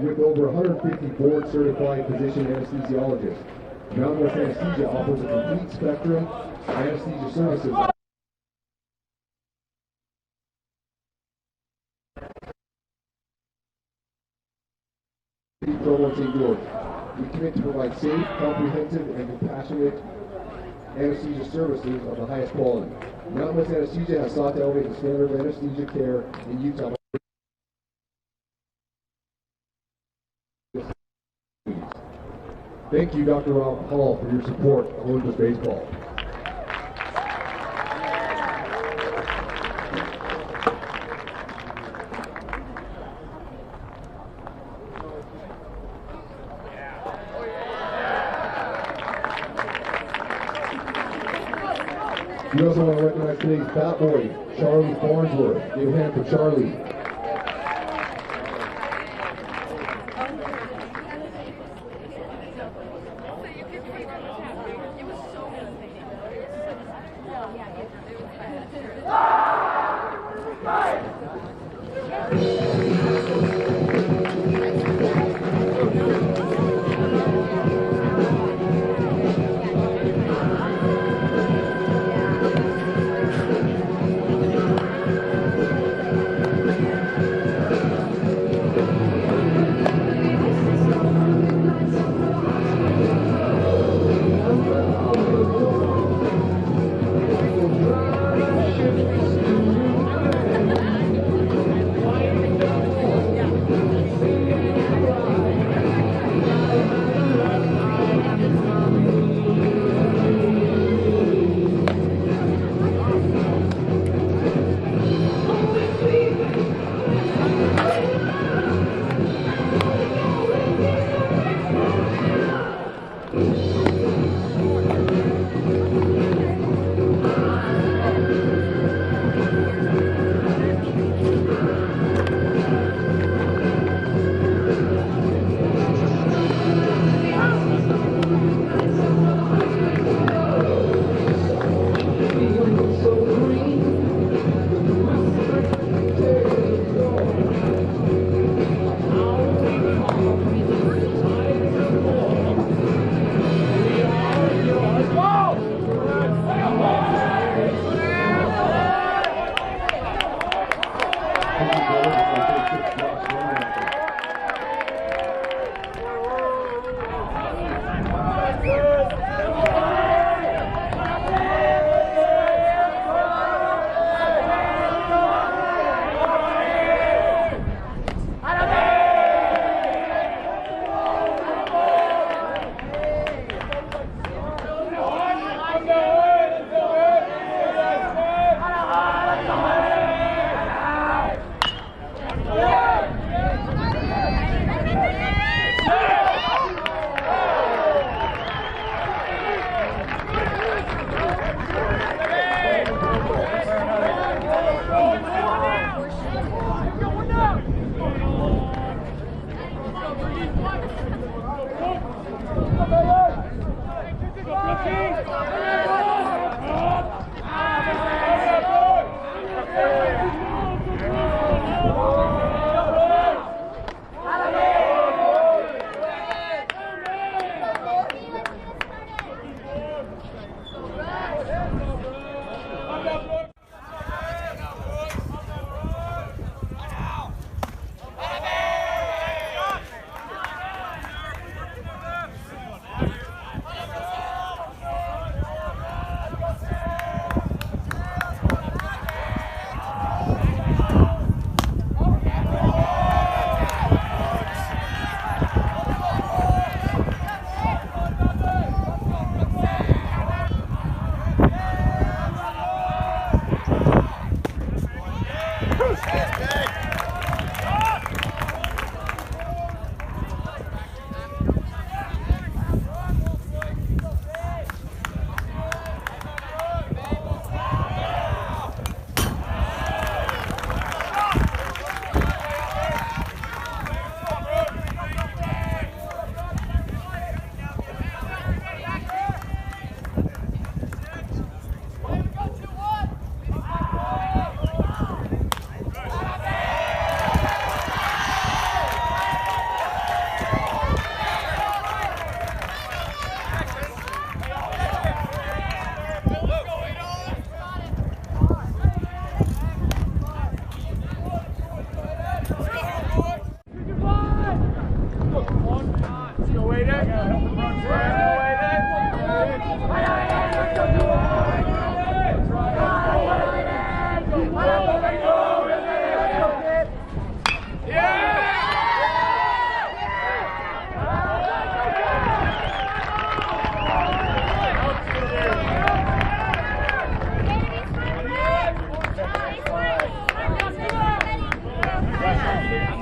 With over 150 board-certified physician anesthesiologists, Mountain West Anesthesia offers a complete spectrum of anesthesia services. Promo St. George. We commit to provide safe, comprehensive, and compassionate anesthesia services of the highest quality. Mountain West Anesthesia has sought to elevate the standard of anesthesia care in Utah. Thank you, Dr. Rob Hall, for your support of Olympus Baseball. We also want to recognize today's bat boy, Charlie Farnsworth. Give a hand for Charlie.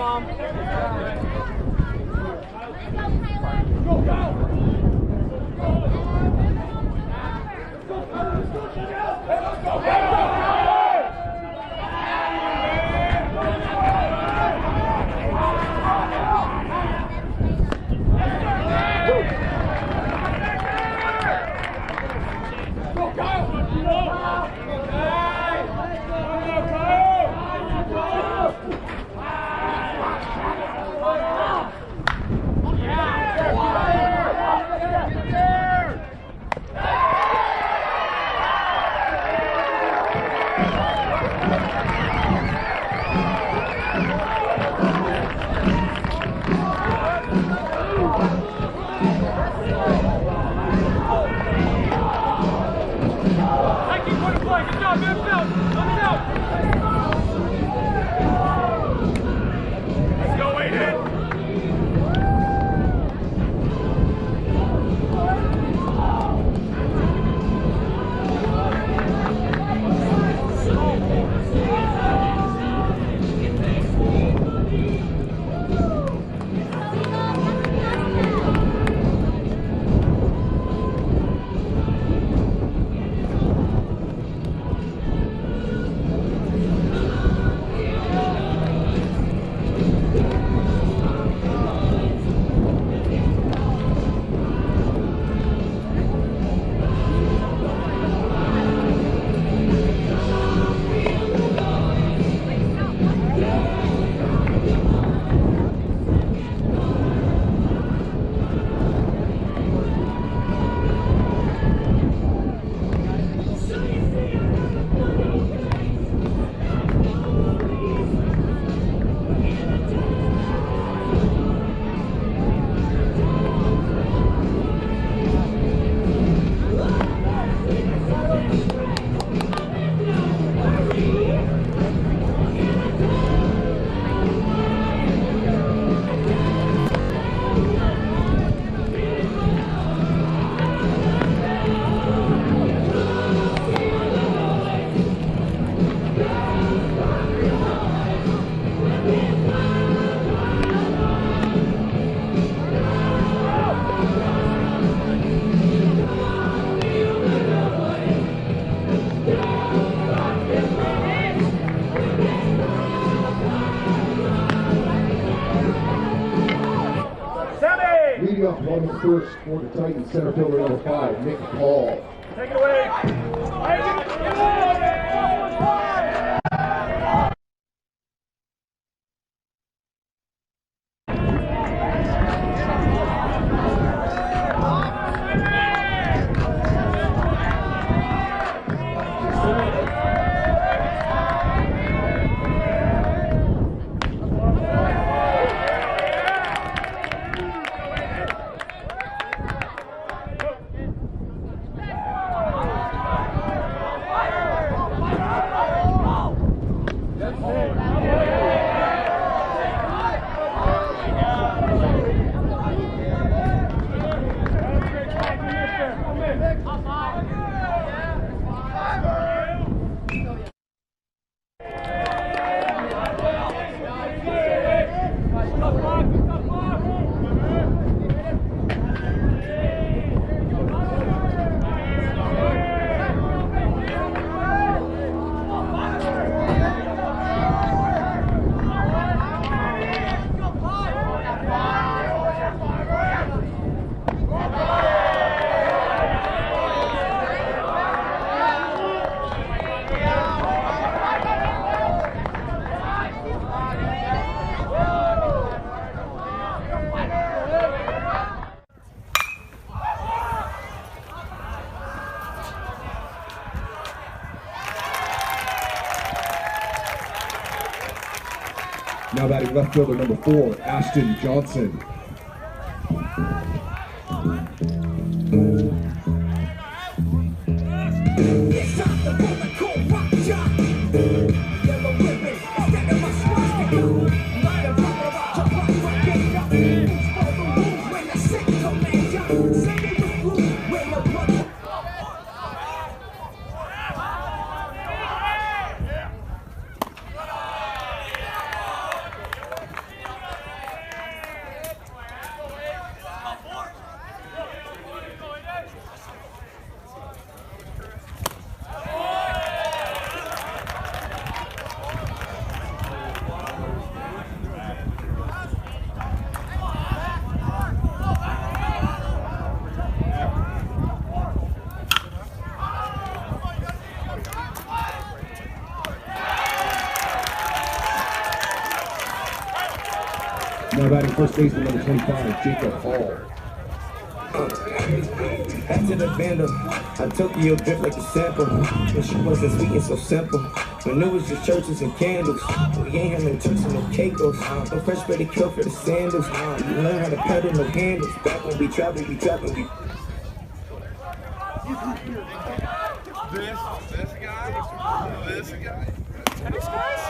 Mom. Leading off one first for the Titans, center fielder number 5, Nick Paul. Take it away. Now batting left fielder number 4, Ashton Johnson. Now batting first baseman number 25, Jacob Hall. Back to the vandal. I took you a drift like a sample. When she wasn't sweet and so simple. When it was just churches and candles. We ain't had no church and no caicos. No fresh bread to kill for the sandals. You learn how to pedal, no handles. Back when we travel, we travel. This guy. Tennis guys?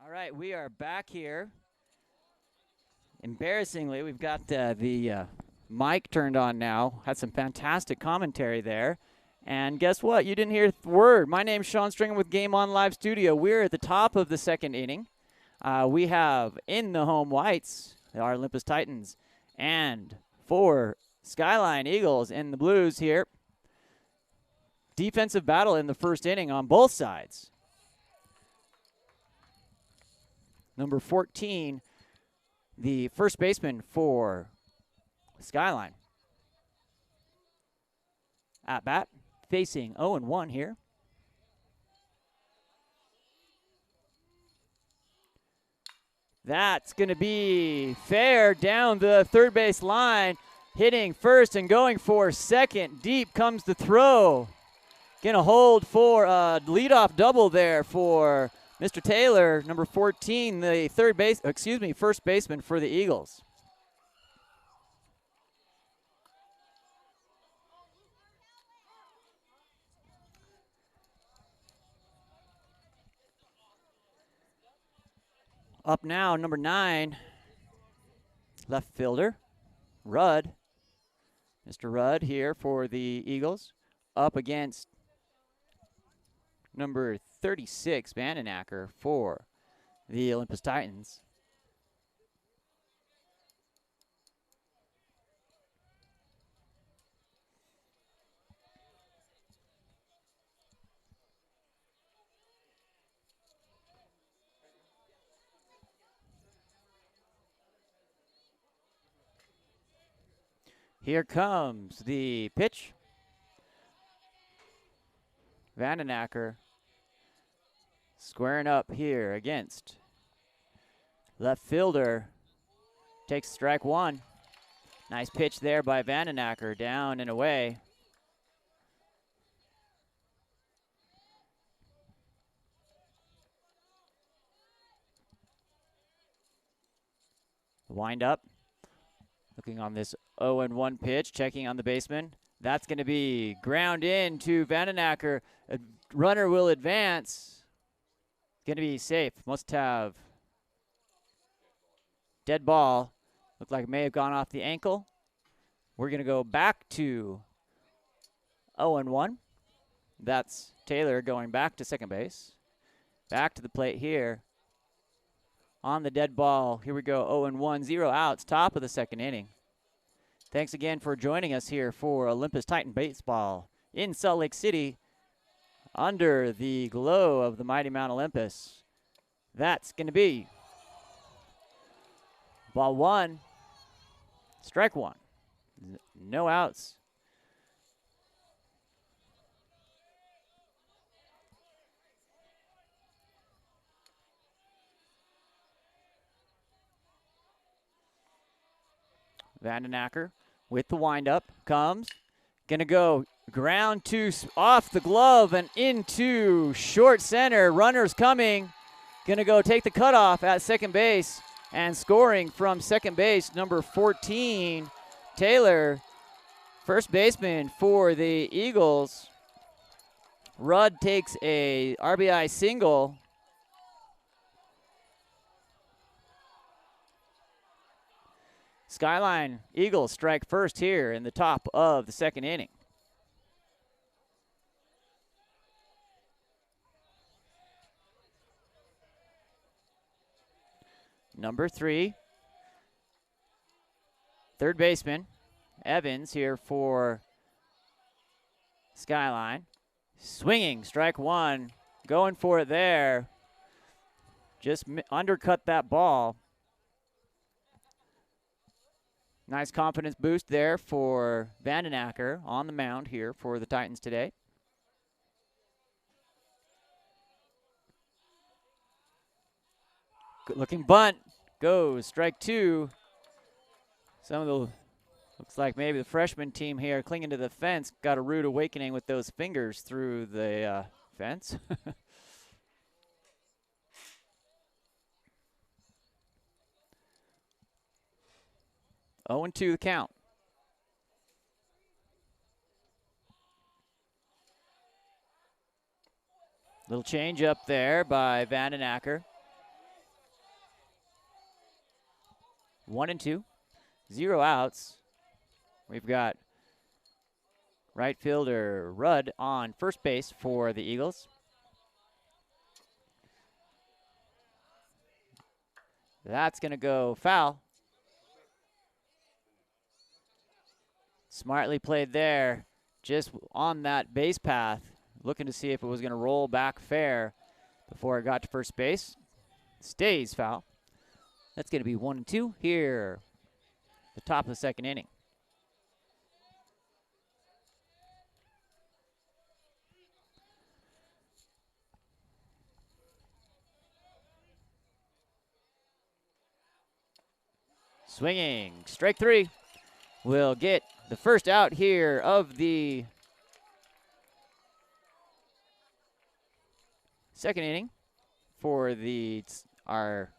All right, we are back here. Embarrassingly, we've got the mic turned on now. Had some fantastic commentary there. And guess what? You didn't hear a word. My name's Sean Stringer with Game On Live Studio. We're at the top of the second inning. We have in the home whites, our Olympus Titans, and for Skyline Eagles in the blues here. Defensive battle in the first inning on both sides. Number 14, the first baseman for Skyline. At bat, facing 0-1 here. That's going to be fair down the third base line. Hitting first and going for second. Deep comes the throw. Going to hold for a leadoff double there for Mr. Taylor, number 14, the first baseman for the Eagles. Up now, number 9, left fielder, Rudd. Mr. Rudd here for the Eagles, up against number 36, Vandenacker, for the Olympus Titans. Here comes the pitch. Vandenacker squaring up here against left fielder. Takes strike one. Nice pitch there by Vandenacker, down and away. Wind up. Looking on this 0-1 pitch, checking on the baseman. That's going to be ground in to Vandenacker. A runner will advance. Going to be safe. Must have dead ball. Looked like it may have gone off the ankle. We're going to go back to 0-1. That's Taylor going back to second base. Back to the plate here. On the dead ball, here we go, 0-1, 0 outs, top of the second inning. Thanks again for joining us here for Olympus Titan Baseball in Salt Lake City under the glow of the mighty Mount Olympus. That's going to be ball one, strike one, no outs. Vandenacker with the windup comes. Gonna go ground to off the glove and into short center. Runners coming. Gonna go take the cutoff at second base and scoring from second base, number 14, Taylor, first baseman for the Eagles. Rudd takes a RBI single. Skyline Eagles strike first here in the top of the second inning. Number 3, third baseman, Evans here for Skyline. Swinging, strike one, going for it there. Just undercut that ball. Nice confidence boost there for Vandenacker on the mound here for the Titans today. Good looking bunt, goes strike two. Some of the, looks like maybe the freshman team here clinging to the fence got a rude awakening with those fingers through the fence. 0-2 the count. Little change up there by Vandenacker. 1-2, 0 outs. We've got right fielder Rudd on first base for the Eagles. That's going to go foul. Smartly played there, just on that base path, looking to see if it was going to roll back fair before it got to first base. Stays foul. That's going to be 1-2 here, the top of the second inning. Swinging, strike three. We'll get the first out here of the second inning for our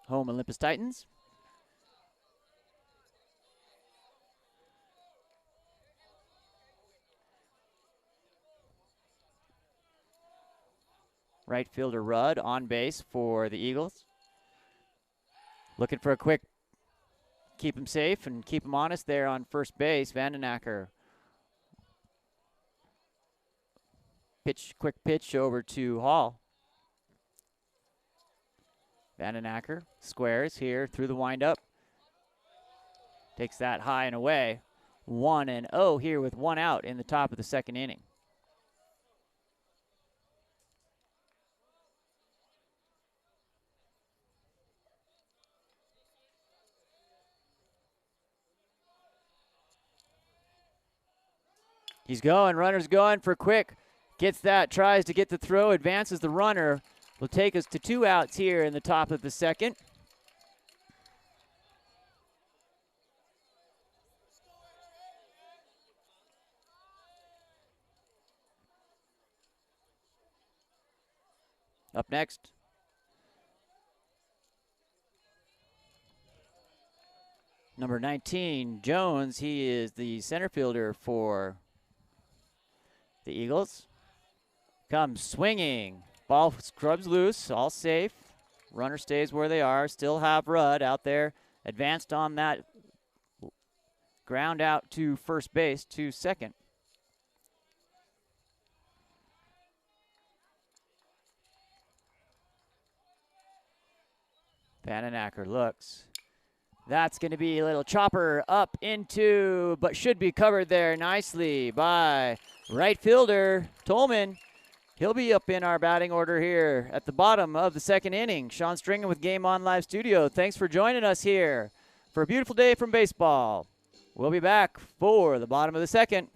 home Olympus Titans. Right fielder Rudd on base for the Eagles. Looking for a quick keep him safe and keep him honest there on first base. Vandenacker. Quick pitch over to Hall. Vandenacker squares here through the windup. Takes that high and away. 1-0 here with 1 out in the top of the second inning. He's going, runner's going for quick. Gets that, tries to get the throw, advances the runner. Will take us to 2 outs here in the top of the second. Up next, number 19, Jones. He is the center fielder for the Eagles. Comes swinging. Ball scrubs loose, all safe. Runner stays where they are. Still have Rudd out there. Advanced on that ground out to first base to second. Vandenacker looks. That's going to be a little chopper up into, but should be covered there nicely by right fielder Tolman. He'll be up in our batting order here at the bottom of the second inning. Sean Stringen with Game On Live Studio. Thanks for joining us here for a beautiful day from baseball. We'll be back for the bottom of the second.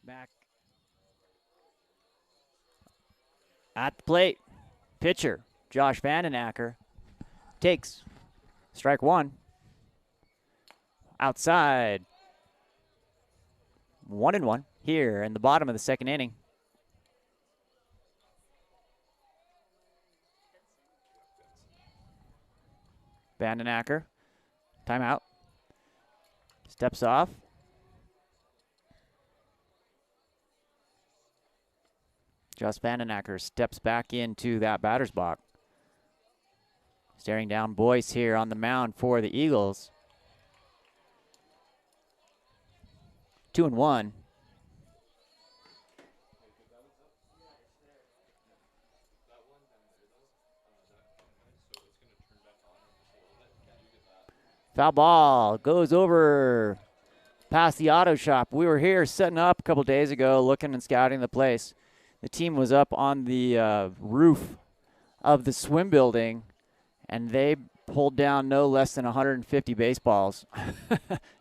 Back at the plate, pitcher Josh Vandenacker takes strike one. Outside, 1-1 here in the bottom of the second inning. Vandenacker, timeout, steps off. Josh Vandenacker steps back into that batter's box. Staring down Boyce here on the mound for the Eagles. 2-1. Foul ball goes over past the auto shop. We were here setting up a couple days ago, looking and scouting the place. The team was up on the roof of the swim building, and they pulled down no less than 150 baseballs.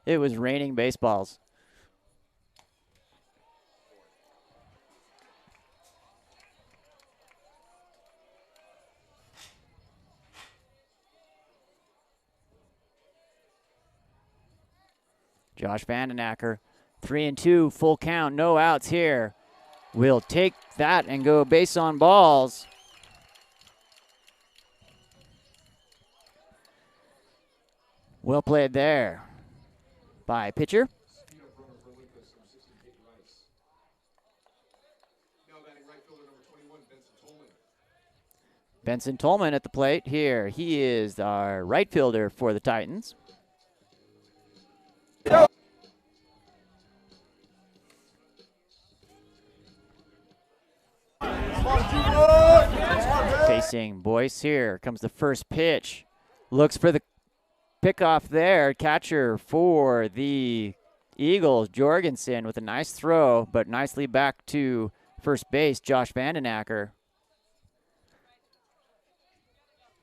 It was raining baseballs. Josh Vandenacker, 3-2, full count, no outs here. Will take that and go base on balls. Well played there by pitcher. Benson Tolman at the plate here. He is our right fielder for the Titans. Facing Boyce here comes the first pitch. Looks for the pickoff there. Catcher for the Eagles, Jorgensen, with a nice throw, but nicely back to first base, Josh Vandenacker.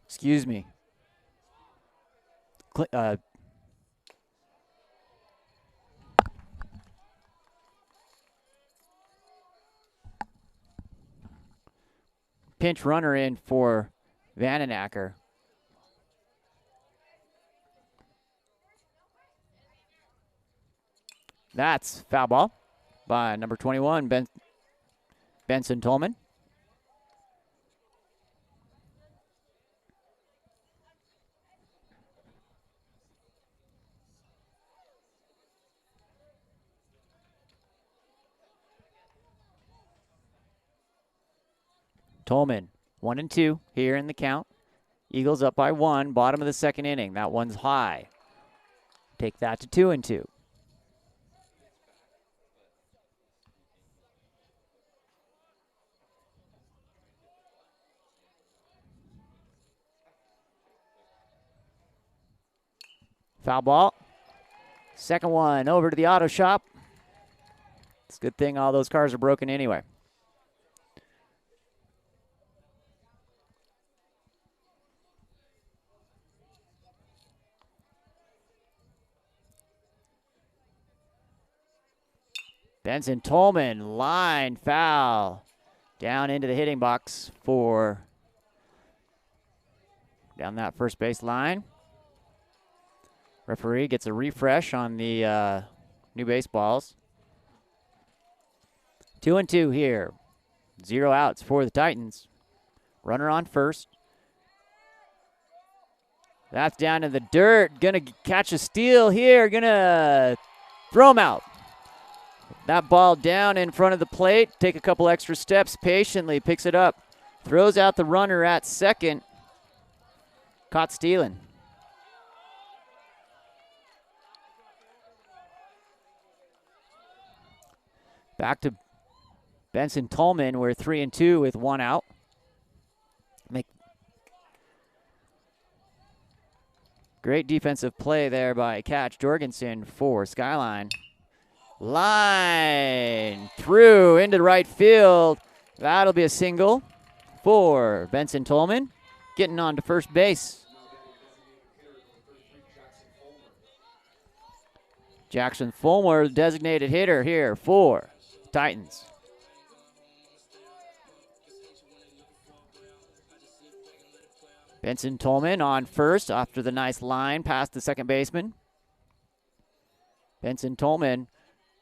Excuse me. Pinch runner in for Vandenacker. That's foul ball by number 21, Benson Tolman. Tolman, 1-2 here in the count. Eagles up by 1, bottom of the second inning. That one's high. Take that to 2-2. Foul ball. Second one over to the auto shop. It's a good thing all those cars are broken anyway. Benson Tolman, line foul. Down into the hitting box for down that first base line. Referee gets a refresh on the new baseballs. 2-2 here. 0 outs for the Titans. Runner on first. That's down in the dirt. Gonna catch a steal here. Gonna throw him out. That ball down in front of the plate. Take a couple extra steps. Patiently picks it up. Throws out the runner at second. Caught stealing. Back to Benson Tolman. We're 3-2 with 1 out. Great defensive play there by catch Jorgensen for Skyline. Line through into right field. That'll be a single for Benson Tolman. Getting on to first base. Jackson Fulmer, designated hitter here for Titans. Benson Tolman on first after the nice line past the second baseman. Benson Tolman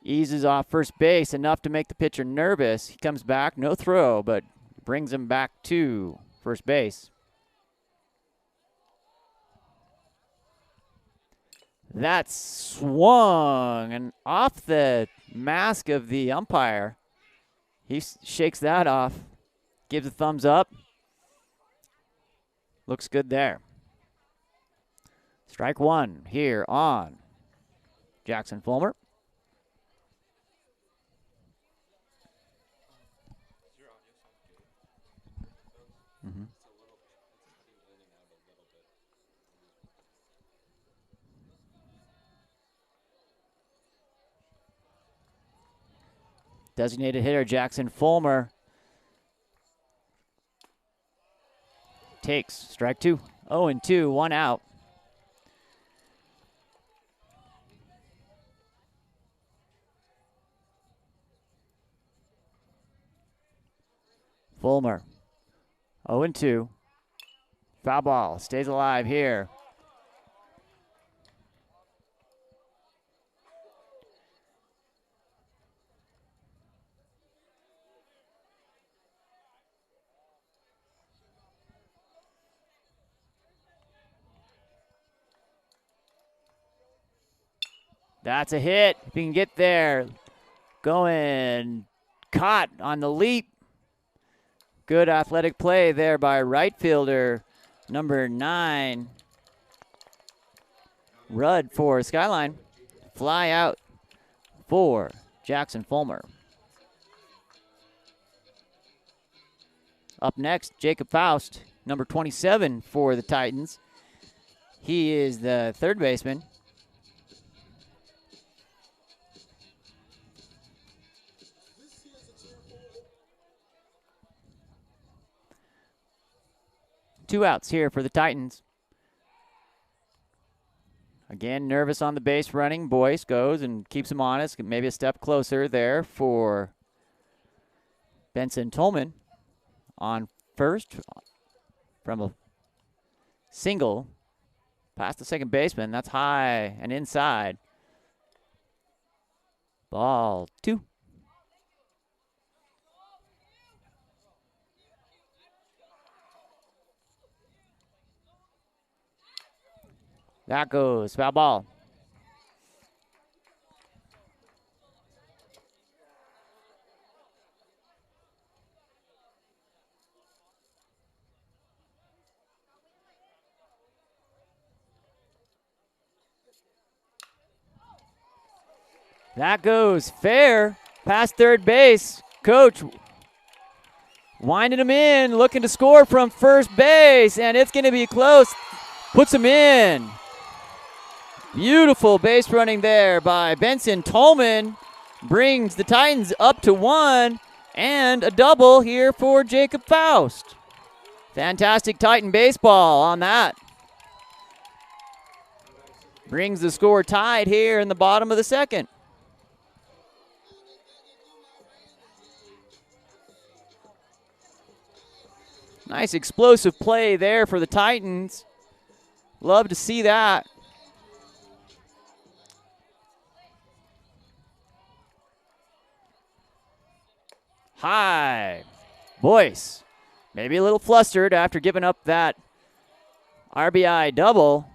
eases off first base enough to make the pitcher nervous. He comes back, no throw, but brings him back to first base. That's swung and off the mask of the umpire. He shakes that off, gives a thumbs up. Looks good there. Strike one here on Jackson Fulmer. Designated hitter Jackson Fulmer takes strike two. 0-2, 1 out. Fulmer, 0-2. Foul ball, stays alive here. That's a hit. If he can get there. Going caught on the leap. Good athletic play there by right fielder number 9. Rudd for Skyline. Fly out for Jackson Fulmer. Up next, Jacob Faust, number 27 for the Titans. He is the third baseman. Two outs here for the Titans. Again, nervous on the base running. Boyce goes and keeps him honest. Maybe a step closer there for Benson Tolman on first from a single past the second baseman. That's high and inside. Ball 2. That goes foul ball. That goes fair past third base. Coach winding him in, looking to score from first base, and it's going to be close. Puts him in. Beautiful base running there by Benson Tolman. Brings the Titans up to 1 and a double here for Jacob Faust. Fantastic Titan baseball on that. Brings the score tied here in the bottom of the second. Nice explosive play there for the Titans. Love to see that. High. Boyce, maybe a little flustered after giving up that RBI double.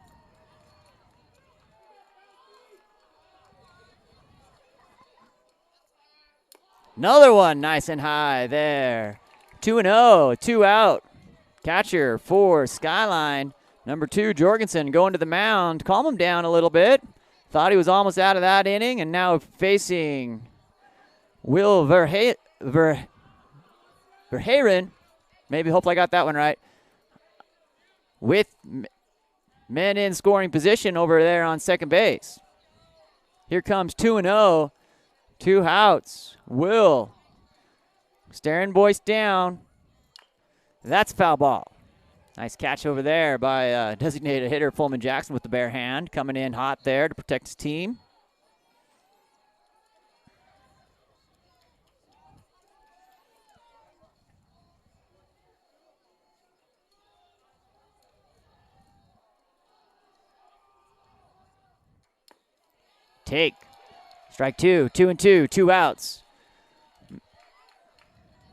Another one nice and high there. 2-0, 2 out. Catcher for Skyline. Number 2, Jorgensen going to the mound. Calm him down a little bit. Thought he was almost out of that inning, and now facing Will Verhaeren. Maybe, hopefully I got that one right. With men in scoring position over there on second base. Here comes 2-0. 2 outs. Will staring Boyce down. That's foul ball. Nice catch over there by designated hitter Fulman Jackson with the bare hand. Coming in hot there to protect his team. Take. Strike 2. 2-2. 2 outs.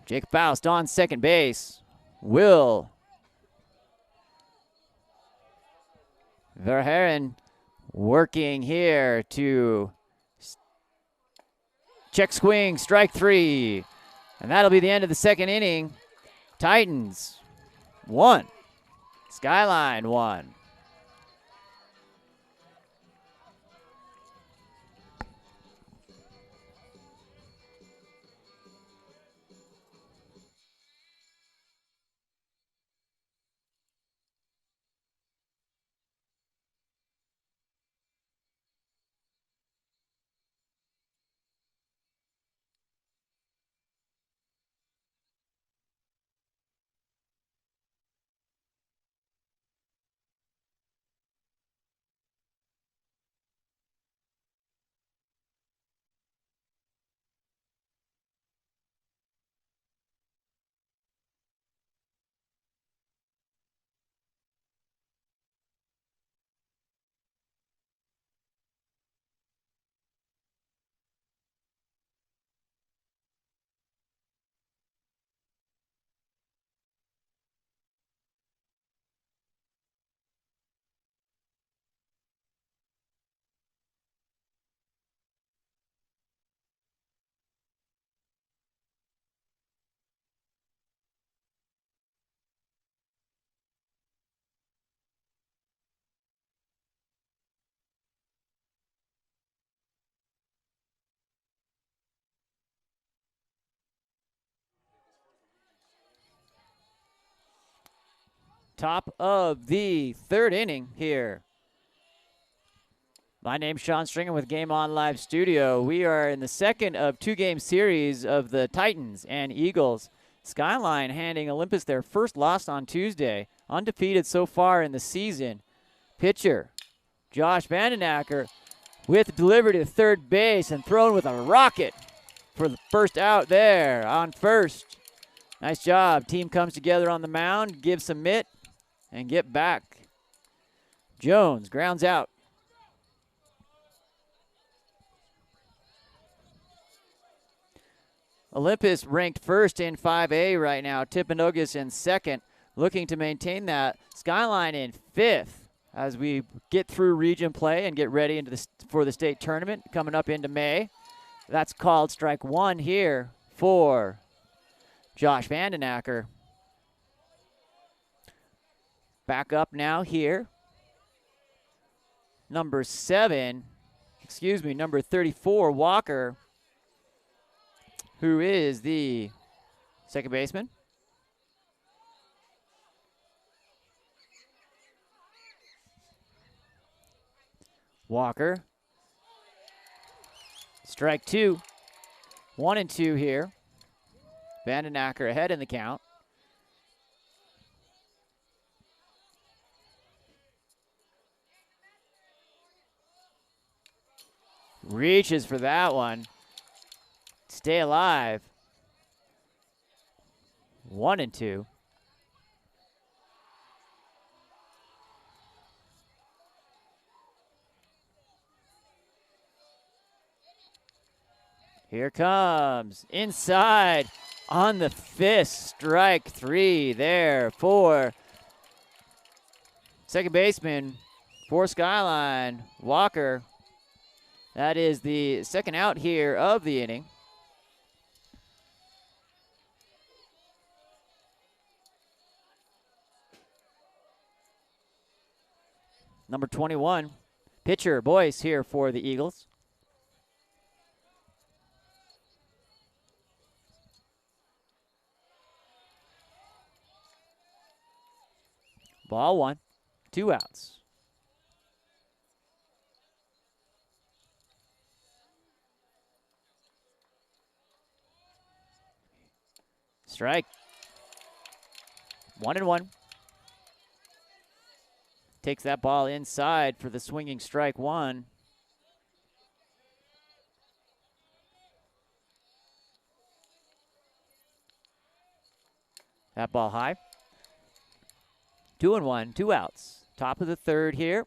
Jacob Faust on second base. Will Verhaeren working here to check swing, strike 3. And that'll be the end of the second inning. Titans 1. Skyline 1. Top of the third inning here. My name's Sean Stringer with Game On Live Studio. We are in the second of two-game series of the Titans and Eagles. Skyline handing Olympus their first loss on Tuesday. Undefeated so far in the season. Pitcher Josh Vandenacker with delivery to third base and thrown with a rocket for the first out there on first. Nice job. Team comes together on the mound, gives some mitt, and get back. Jones grounds out. Olympus ranked first in 5A right now. Timpanogos in second, looking to maintain that. Skyline in fifth as we get through region play and get ready for the state tournament coming up into May. That's called strike one here for Josh Vandenacker. Back up now here. Number 34, Walker, who is the second baseman. Walker. Strike two. 1-2 here. Vandenacker ahead in the count. Reaches for that one. Stay alive. 1-2. Here comes inside on the fist. Strike three there for second baseman for Skyline, Walker. That is the second out here of the inning. Number 21, pitcher Boyce here for the Eagles. Ball one, 2 outs. Strike. 1-1. Takes that ball inside for the swinging strike one. That ball high. 2-1, 2 outs. Top of the third here.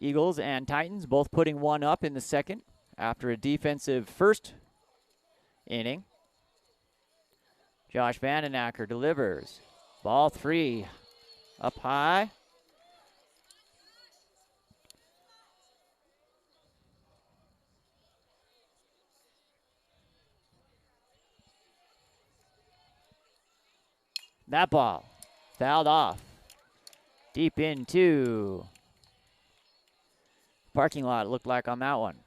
Eagles and Titans both putting one up in the second after a defensive first inning. Josh Vandenacker delivers. Ball 3 up high. That ball fouled off deep into parking lot, it looked like on that one.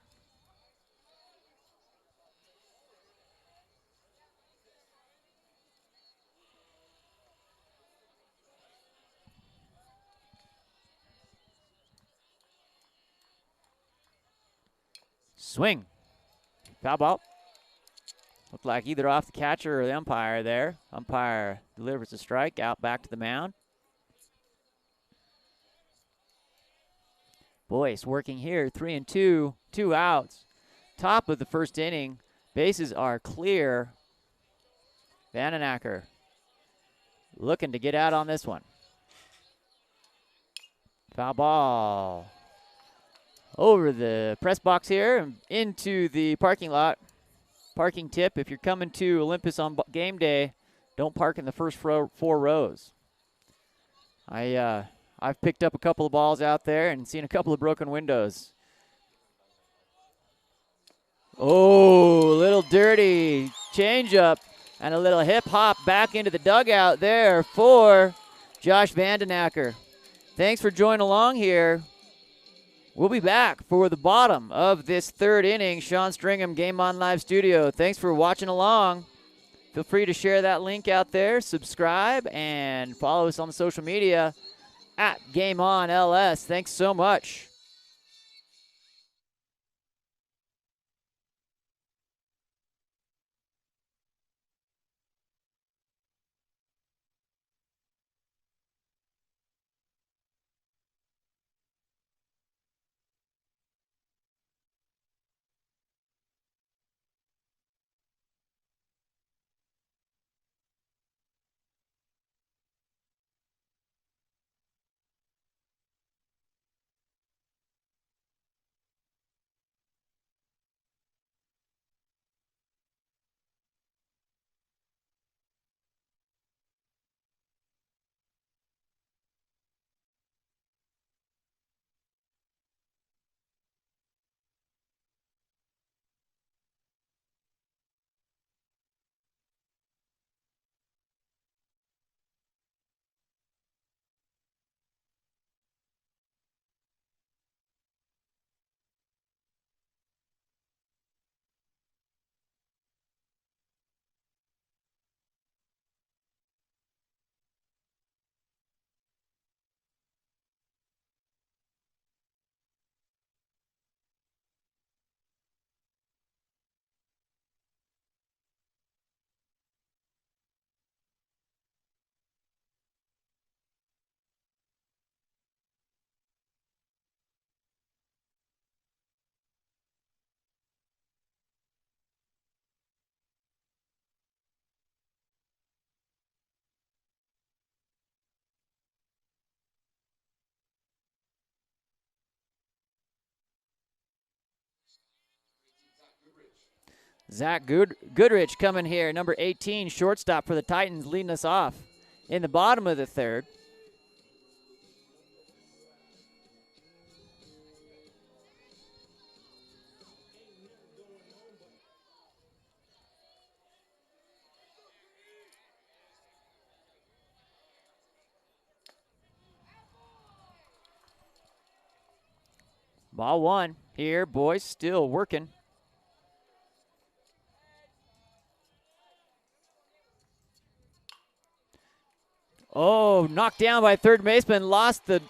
Swing. Foul ball. Looked like either off the catcher or the umpire there. Umpire delivers a strike out back to the mound. Boyce working here, 3-2, 2 outs. Top of the first inning. Bases are clear. Vandenacker looking to get out on this one. Foul ball. Over the press box here and into the parking lot. Parking tip, if you're coming to Olympus on game day, don't park in the first 4 rows. I've picked up a couple of balls out there and seen a couple of broken windows. Oh, a little dirty changeup and a little hip hop back into the dugout there for Josh Vandenacker. Thanks for joining along here. We'll be back for the bottom of this third inning. Sean Stringham, Game On Live Studio. Thanks for watching along. Feel free to share that link out there, subscribe, and follow us on the social media at GameOnLS. Thanks so much. Zach Goodrich coming here, number 18, shortstop for the Titans, leading us off in the bottom of the third. Ball one here, boys, still working. Oh, knocked down by third baseman, lost the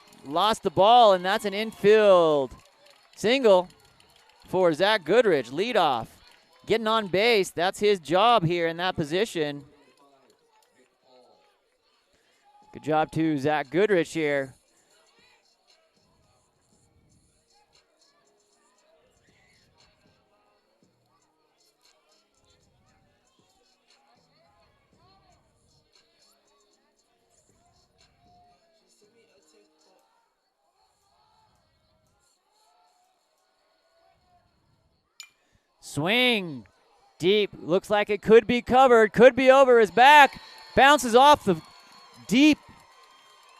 ball, and that's an infield single for Zach Goodrich, leadoff. Getting on base, that's his job here in that position. Good job to Zach Goodrich here. Swing deep, looks like it could be covered, could be over his back, bounces off the deep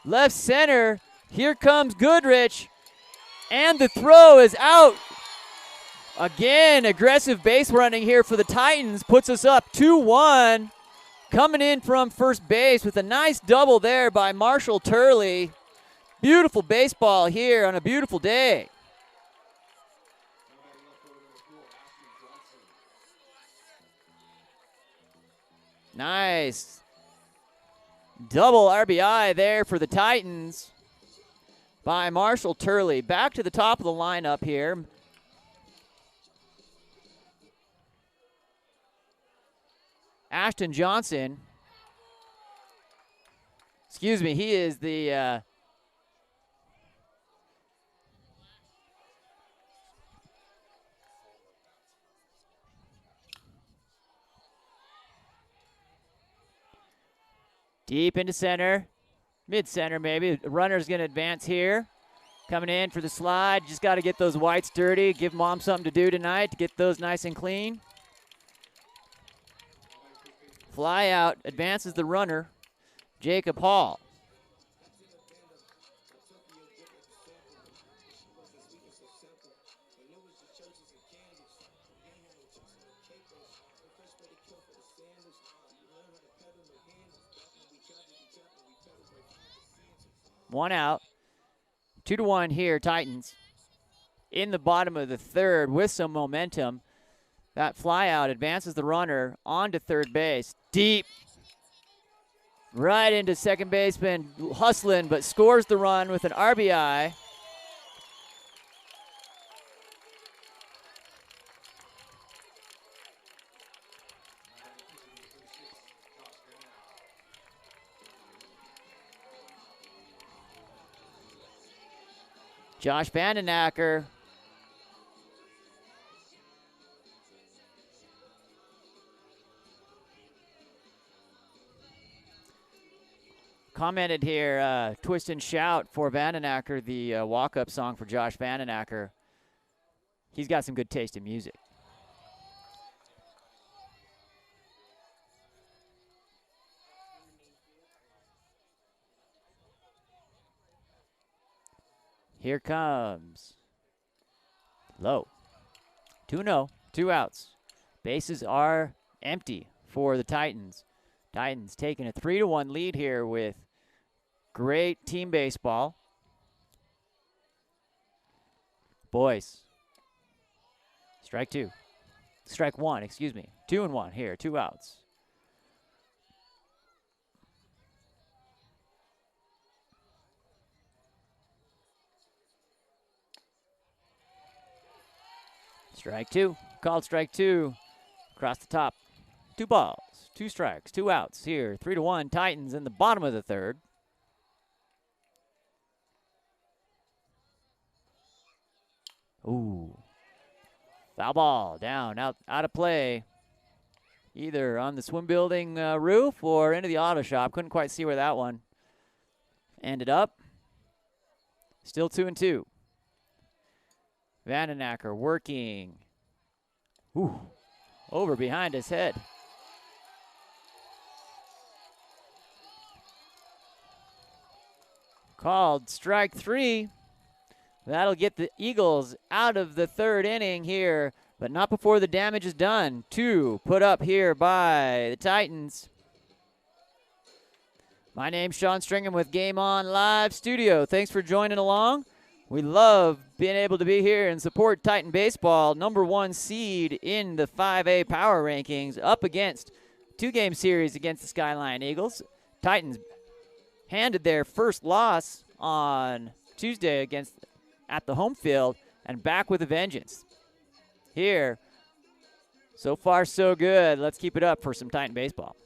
left center. Here comes Goodrich, and the throw is out. Again, aggressive base running here for the Titans puts us up 2-1. Coming in from first base with a nice double there by Marshall Turley. Beautiful baseball here on a beautiful day. Nice. Double RBI there for the Titans by Marshall Turley. Back to the top of the lineup here. Ashton Johnson. Excuse me, he is the deep into center, mid-center maybe. The runner's going to advance here. Coming in for the slide. Just got to get those whites dirty. Give Mom something to do tonight to get those nice and clean. Fly out. Advances the runner, Jacob Hall. One out. 2-1 here, Titans. In the bottom of the third with some momentum. That fly out advances the runner onto third base. Deep. Right into second baseman, hustling, but scores the run with an RBI. Josh Vandenacker commented here, twist and shout for Vandenacker, the walk-up song for Josh Vandenacker. He's got some good taste in music. Here comes low. 2-0, 2 outs. Bases are empty for the Titans. Titans taking a 3-1 lead here with great team baseball. Boys. Strike 2. Strike 1, excuse me. 2-1 here, 2 outs. Strike 2. Called strike 2. Across the top. 2 balls, 2 strikes, 2 outs here. 3-1 Titans in the bottom of the third. Ooh. Foul ball down, out of play. Either on the swim building roof or into the auto shop. Couldn't quite see where that one ended up. Still 2-2. Vandenacker working. Ooh. Over behind his head. Called strike 3. That'll get the Eagles out of the third inning here, but not before the damage is done. 2 put up here by the Titans. My name's Sean Stringham with Game On Live Studio. Thanks for joining along. We love being able to be here and support Titan Baseball, #1 seed in the 5A power rankings, up against 2-game series against the Skyline Eagles. Titans handed their first loss on Tuesday at the home field, and back with a vengeance. Here, so far so good. Let's keep it up for some Titan baseball.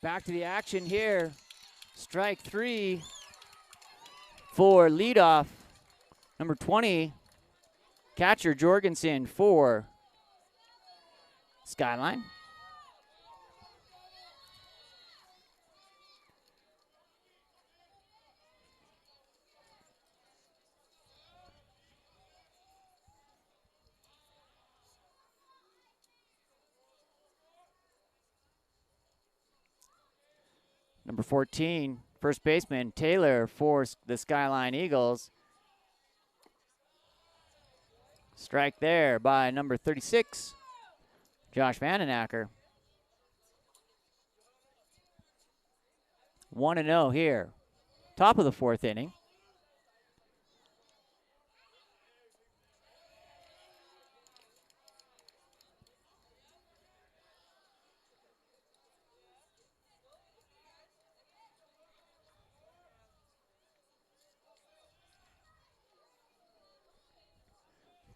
Back to the action here. Strike 3 for leadoff. Number 20, catcher Jorgensen for Skyline. Number 14, first baseman Taylor for the Skyline Eagles. Strike there by number 36, Josh Vandenacker. 1-0 here. Top of the 4th inning.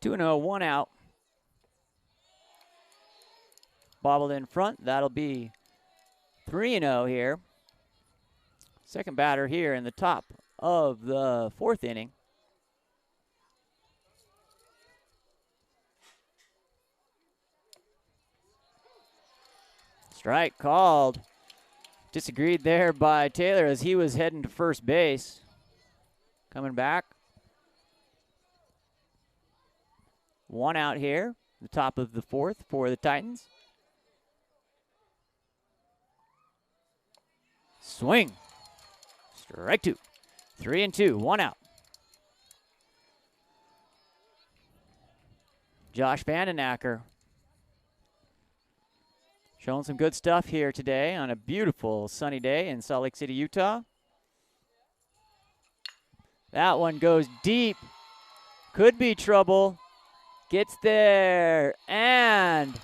Two and 0, 1 out. Bobbled in front. That'll be 3-0 here. Second batter here in the top of the 4th inning. Strike called. Disagreed there by Taylor as he was heading to first base. Coming back. 1 out here, the top of the 4th for the Titans. Swing. Strike 2. 3-2, 1 out. Josh Vandenacker showing some good stuff here today on a beautiful sunny day in Salt Lake City, Utah. That one goes deep. Could be trouble. Gets there and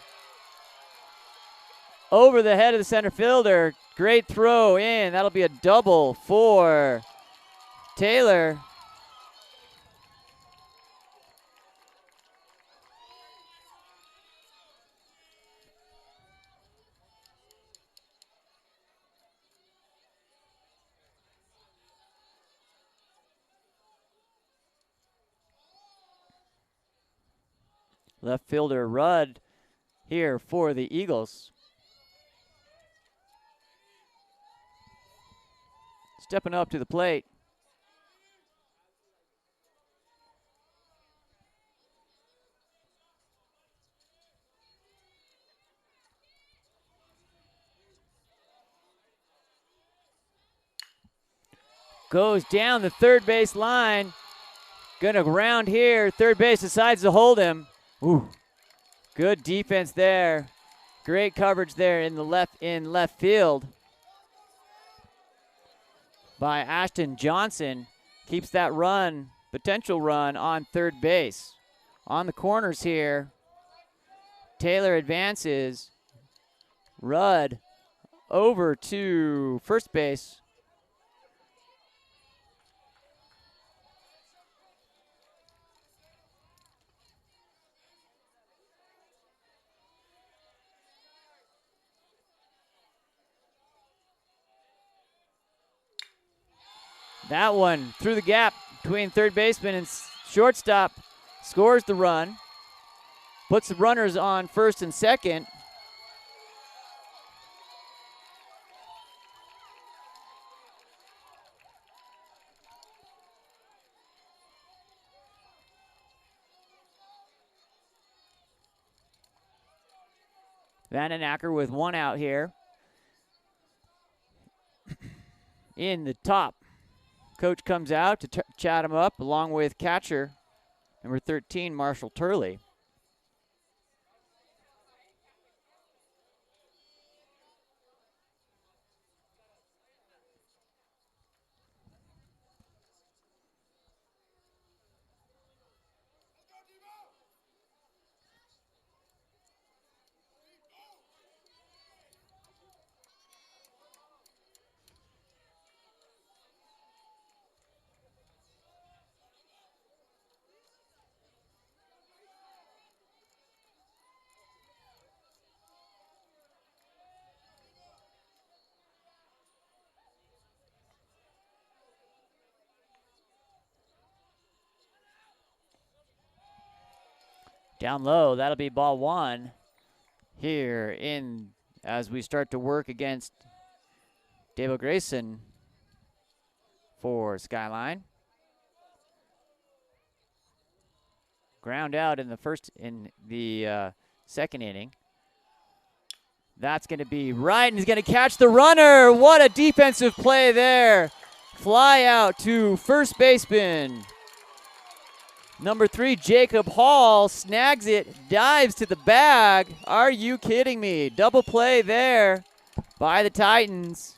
over the head of the center fielder. Great throw in. That'll be a double for Taylor. Left fielder Rudd here for the Eagles. Stepping up to the plate. Goes down the third base line. Gonna round here. Third base decides to hold him. Ooh, good defense there. Great coverage there in left field by Ashton Johnson. Keeps that potential run on third base. On the corners here, Taylor advances. Rudd over to first base. That one through the gap between third baseman and shortstop, scores the run, puts the runners on first and second. Vandenacker with 1 out here. In the top. Coach comes out to chat him up along with catcher number 13, Marshall Turley. Down low, that'll be ball 1 here in as we start to work against Dable Grayson for Skyline. Ground out in the second inning. That's going to be right, and he's going to catch the runner. What a defensive play there. Fly out to first baseman. Number 3, Jacob Hall snags it, dives to the bag. Are you kidding me? Double play there by the Titans.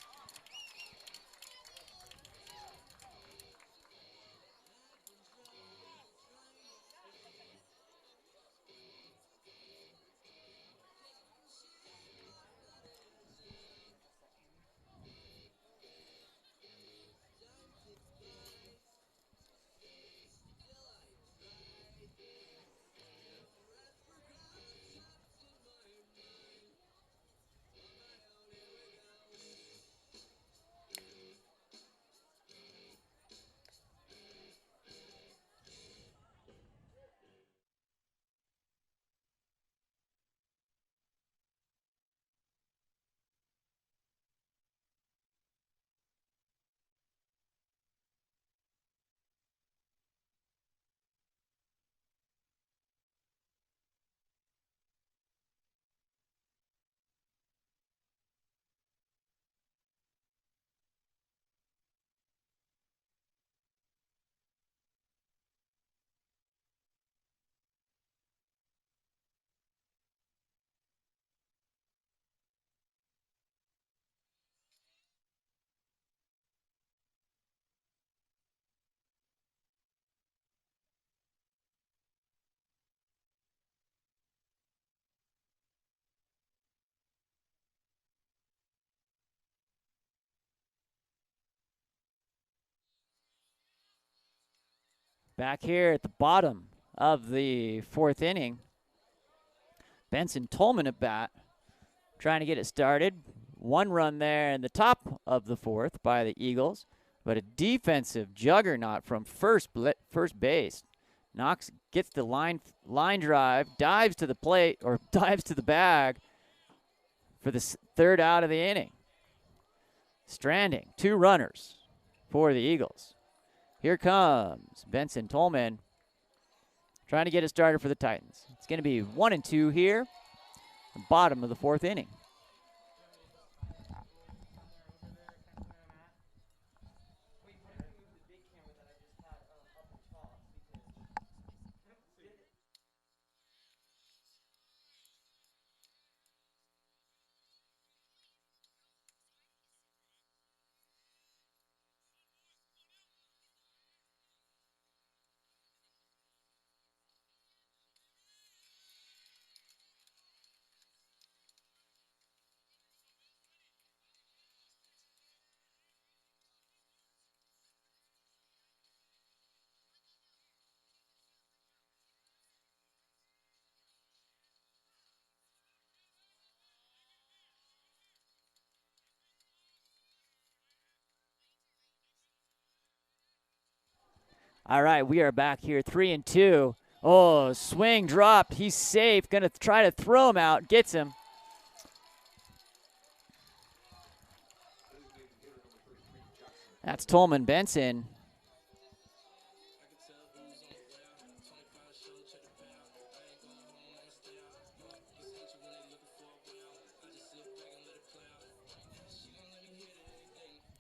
Back here at the bottom of the 4th inning, Benson Tolman at bat, trying to get it started. 1 run there in the top of the 4th by the Eagles, but a defensive juggernaut from first base. Knox gets the line drive, dives to the plate, or dives to the bag for the 3rd out of the inning. Stranding 2 runners for the Eagles. Here comes Benson Tolman trying to get it started for the Titans. It's going to be 1-2 here, the bottom of the 4th inning. All right, we are back here, 3-2. Oh, swing dropped. He's safe. Going to try to throw him out. Gets him. That's Tolman Benson.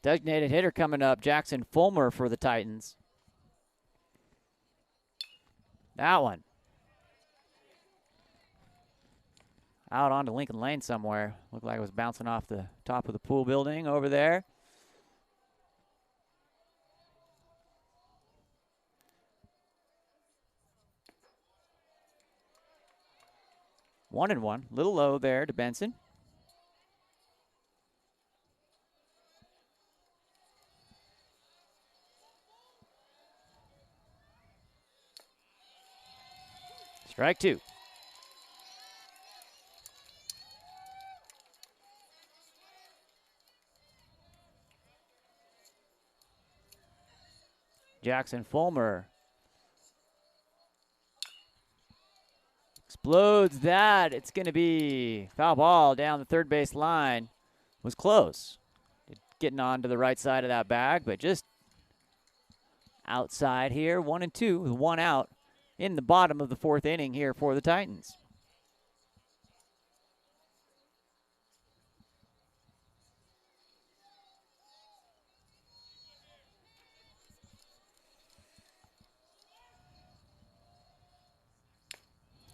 Designated hitter coming up, Jackson Fulmer for the Titans. That one. Out onto Lincoln Lane somewhere. Looked like it was bouncing off the top of the pool building over there. One and one. Little low there to Benson. Strike 2. Jackson Fulmer Explodes that. It's going to be foul ball down the third base line. Was close. Getting on to the right side of that bag, but just outside here. 1-2 with 1 out in the bottom of the 4th inning here for the Titans.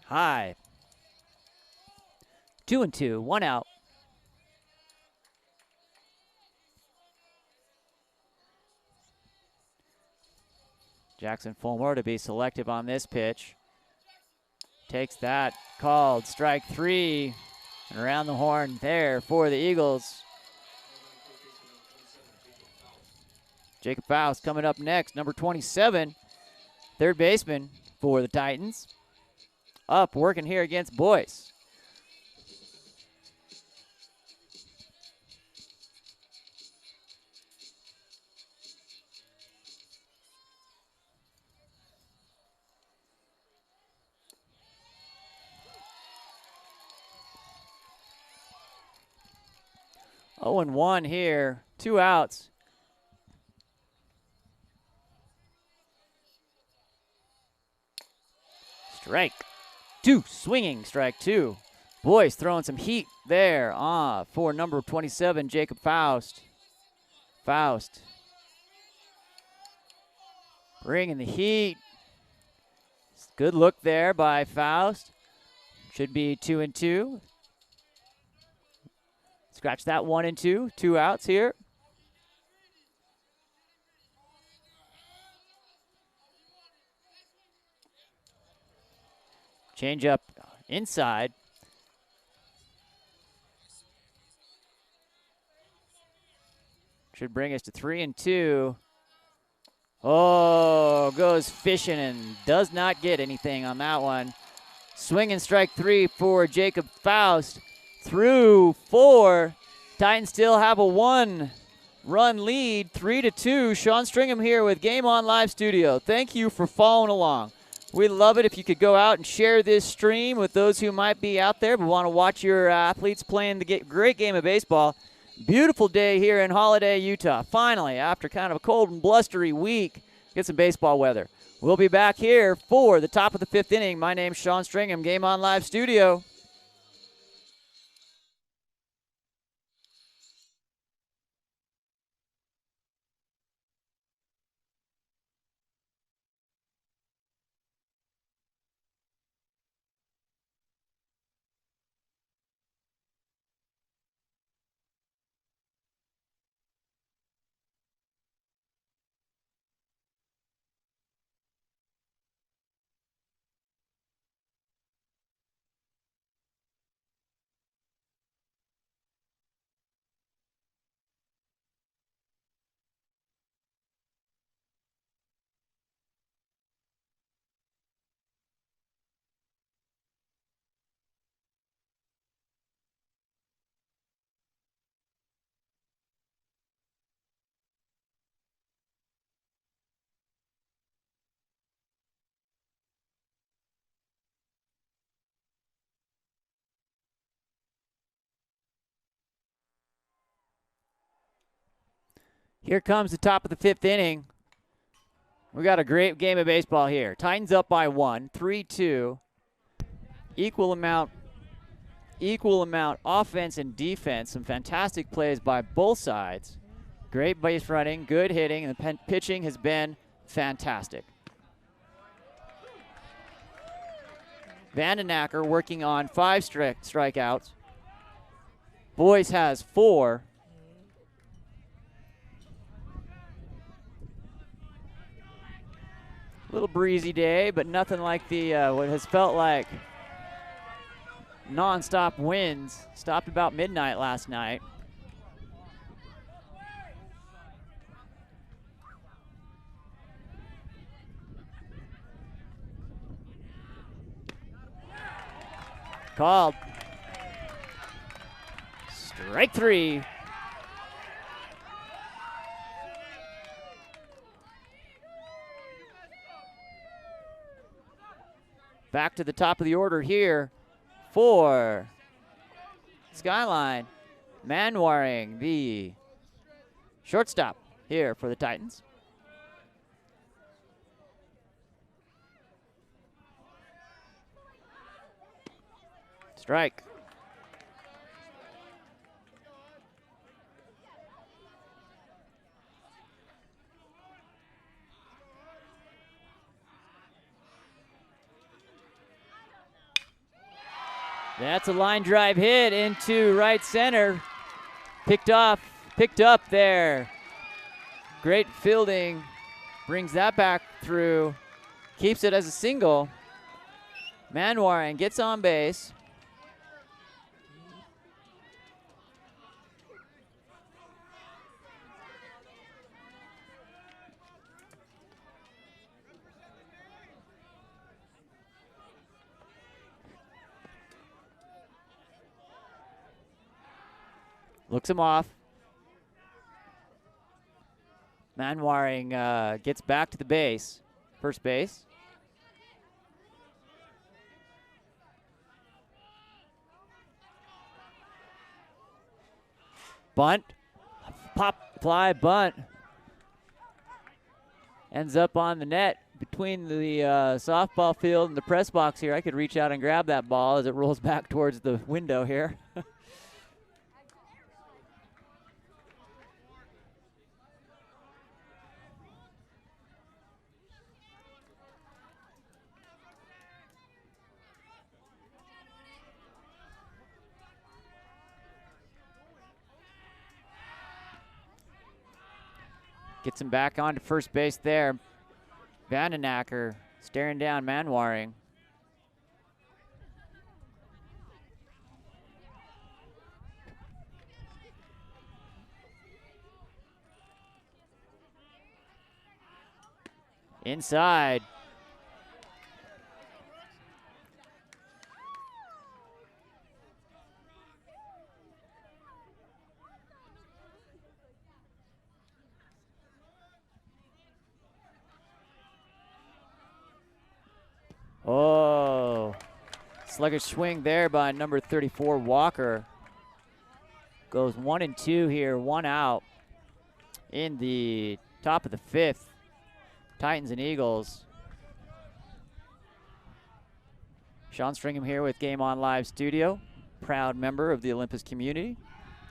High. 2-2, 1 out. Jackson Fulmore to be selective on this pitch. Takes that, called strike 3. And around the horn there for the Eagles. Jacob Faust coming up next, number 27, third baseman for the Titans. Up, working here against Boyce. Oh, and 1 here, 2 outs. Strike 2, swinging strike 2. Boyce throwing some heat there for number 27, Jacob Faust. Faust bringing the heat. Good look there by Faust. Should be 2-2. Scratch that 1-2, 2 outs here. Change up inside. Should bring us to 3-2. Oh, goes fishing and does not get anything on that one. Swinging strike 3 for Jacob Faust. Through 4. Titans still have a 1-run lead, 3-2. Sean Stringham here with Game On Live Studio. Thank you for following along. We'd love it if you could go out and share this stream with those who might be out there but want to watch your athletes playing the great game of baseball. Beautiful day here in Holiday, Utah. Finally, after kind of a cold and blustery week, get some baseball weather. We'll be back here for the top of the 5th inning. My name's Sean Stringham, Game On Live Studio. Here comes the top of the 5th inning. We got a great game of baseball here. Titans up by 1, 3-2. Equal amount offense and defense. Some fantastic plays by both sides. Great base running, good hitting, and the pitching has been fantastic. Vandenacker working on 5 strikeouts. Boyce has 4. Little breezy day, but nothing like the what has felt like non-stop winds. Stopped about midnight last night. Called. Strike 3. back to the top of the order here for Skyline. Manwaring, the shortstop here for the Titans. Strike. That's a line drive hit into right center. Picked up there. Great fielding. Brings that back through. Keeps it as a single. Manwaring gets on base. Looks him off. Manwaring gets back to the base, first base. Bunt, pop, fly, bunt. Ends up on the net between the softball field and the press box here. I could reach out and grab that ball as it rolls back towards the window here. Gets him back onto first base there. Vandenacker staring down Manwaring. Inside. Oh, sluggish swing there by number 34, Walker. Goes 1-2 here, 1 out in the top of the 5th. Titans and Eagles. Sean Stringham here with Game On Live Studio, proud member of the Olympus community.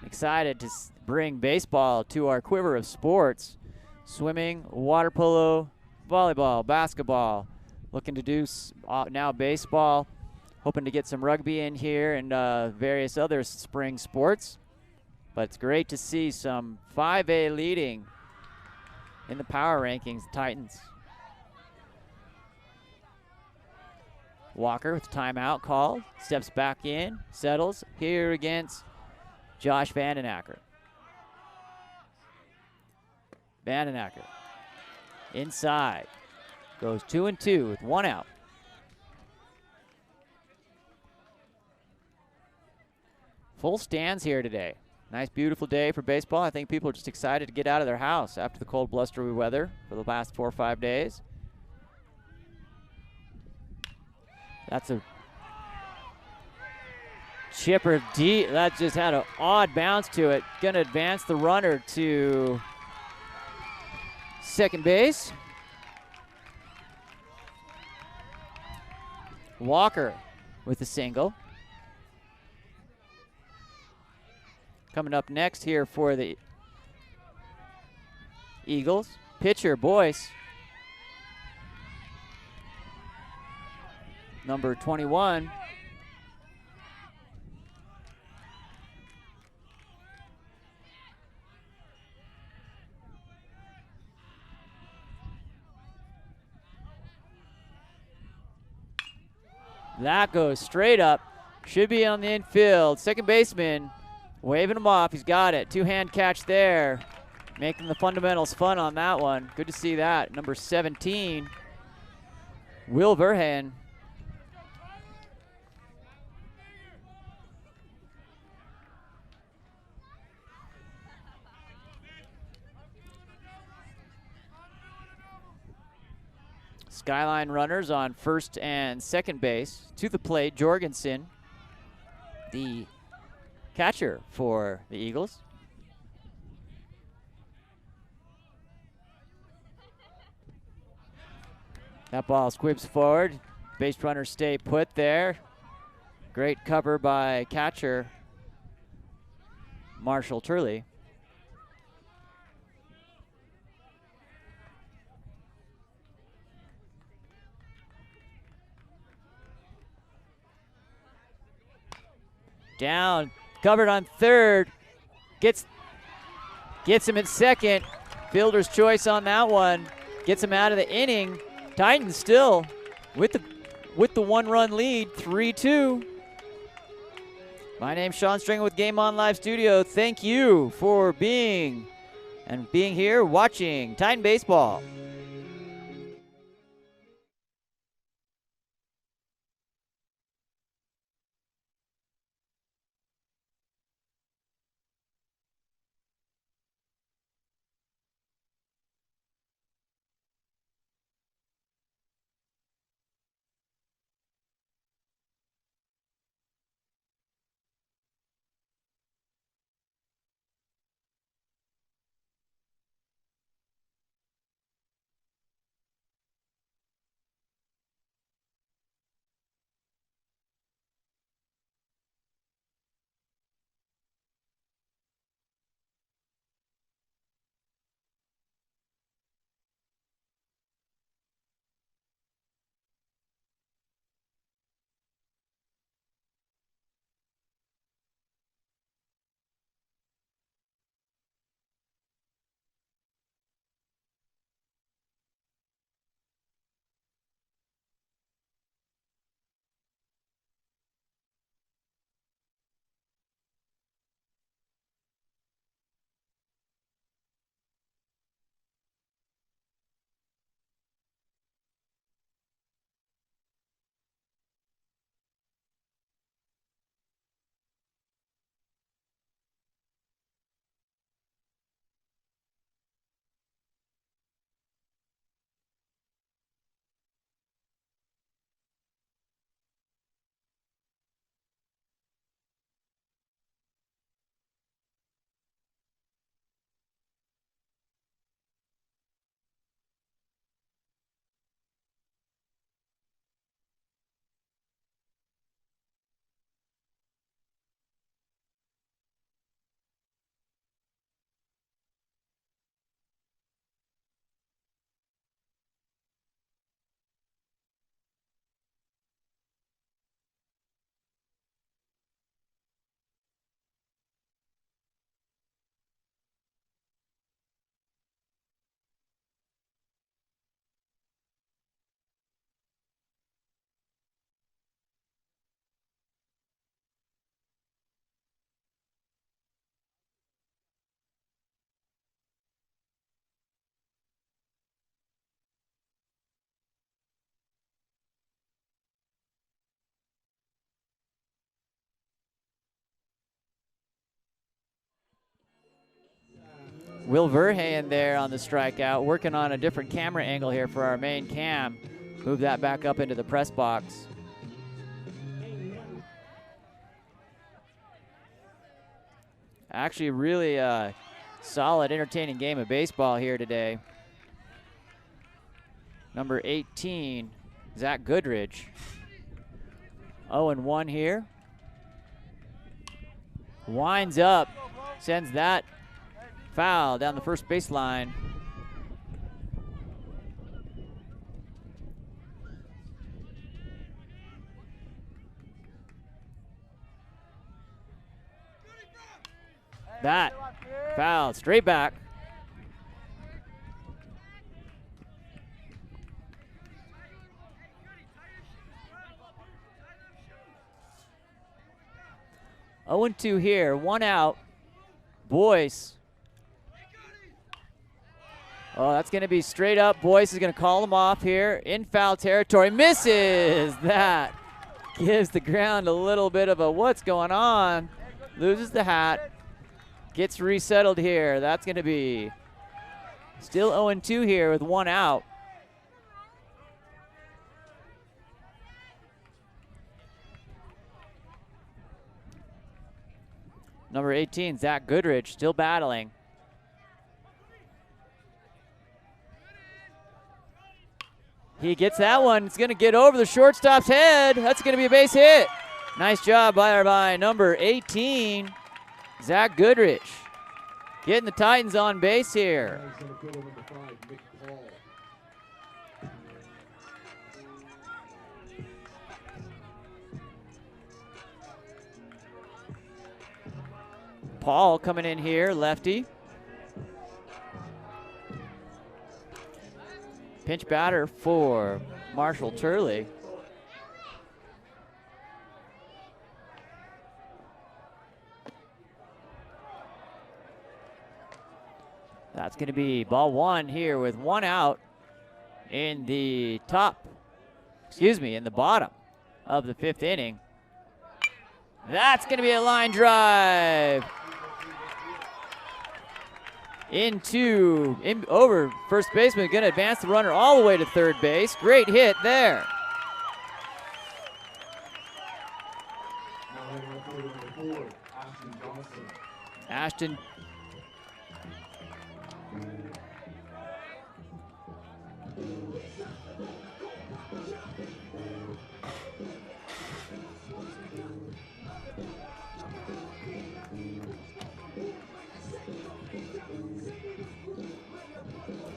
Excited to bring baseball to our quiver of sports. Swimming, water polo, volleyball, basketball. Looking to do now baseball, hoping to get some rugby in here and various other spring sports. But it's great to see some 5A leading in the power rankings, Titans. Walker with timeout called, steps back in, settles here against Josh Vandenacker. Vandenacker inside. Goes 2-2 with 1 out. Full stands here today. Nice, beautiful day for baseball. I think people are just excited to get out of their house after the cold, blustery weather for the last 4 or 5 days. That's a chipper deep. That just had an odd bounce to it. Gonna advance the runner to second base. Walker with a single. Coming up next here for the Eagles, pitcher Boyce. Number 21. That goes straight up. Should be on the infield. Second baseman waving him off. He's got it. Two-hand catch there. Making the fundamentals fun on that one. Good to see that. Number 17, Will Verheyen. Skyline runners on first and second base. To the plate, Jorgensen, the catcher for the Eagles. That ball squibs forward. Base runners stay put there. Great cover by catcher Marshall Turley. Down, covered on third. Gets him at second. Fielder's choice on that one. Gets him out of the inning. Titans still with the one-run lead, 3-2. My name's Sean Stringer with Game On Live Studio. Thank you for being here watching Titan Baseball. Will Verheyen there on the strikeout, working on a different camera angle here for our main cam. Move that back up into the press box. Actually, really solid, entertaining game of baseball here today. Number 18, Zach Goodridge. 0-1 here. Winds up, sends that foul down the first baseline. That foul straight back. Oh and 2 here, 1 out. Boyce. Oh, that's going to be straight up. Boyce is going to call him off here in foul territory. Misses. That gives the ground a little bit of a what's going on. Loses the hat. Gets resettled here. That's going to be still 0-2 here with 1 out. Number 18, Zach Goodrich, still battling. He gets that one. It's going to get over the shortstop's head. That's going to be a base hit. Nice job by number 18, Zach Goodrich. Getting the Titans on base here. Paul coming in here, lefty. Pinch batter for Marshall Turley. That's going to be ball one here with one out in the in the bottom of the 5th inning. That's going to be a line drive over first baseman, going to advance the runner all the way to third base. Great hit there. Ashton.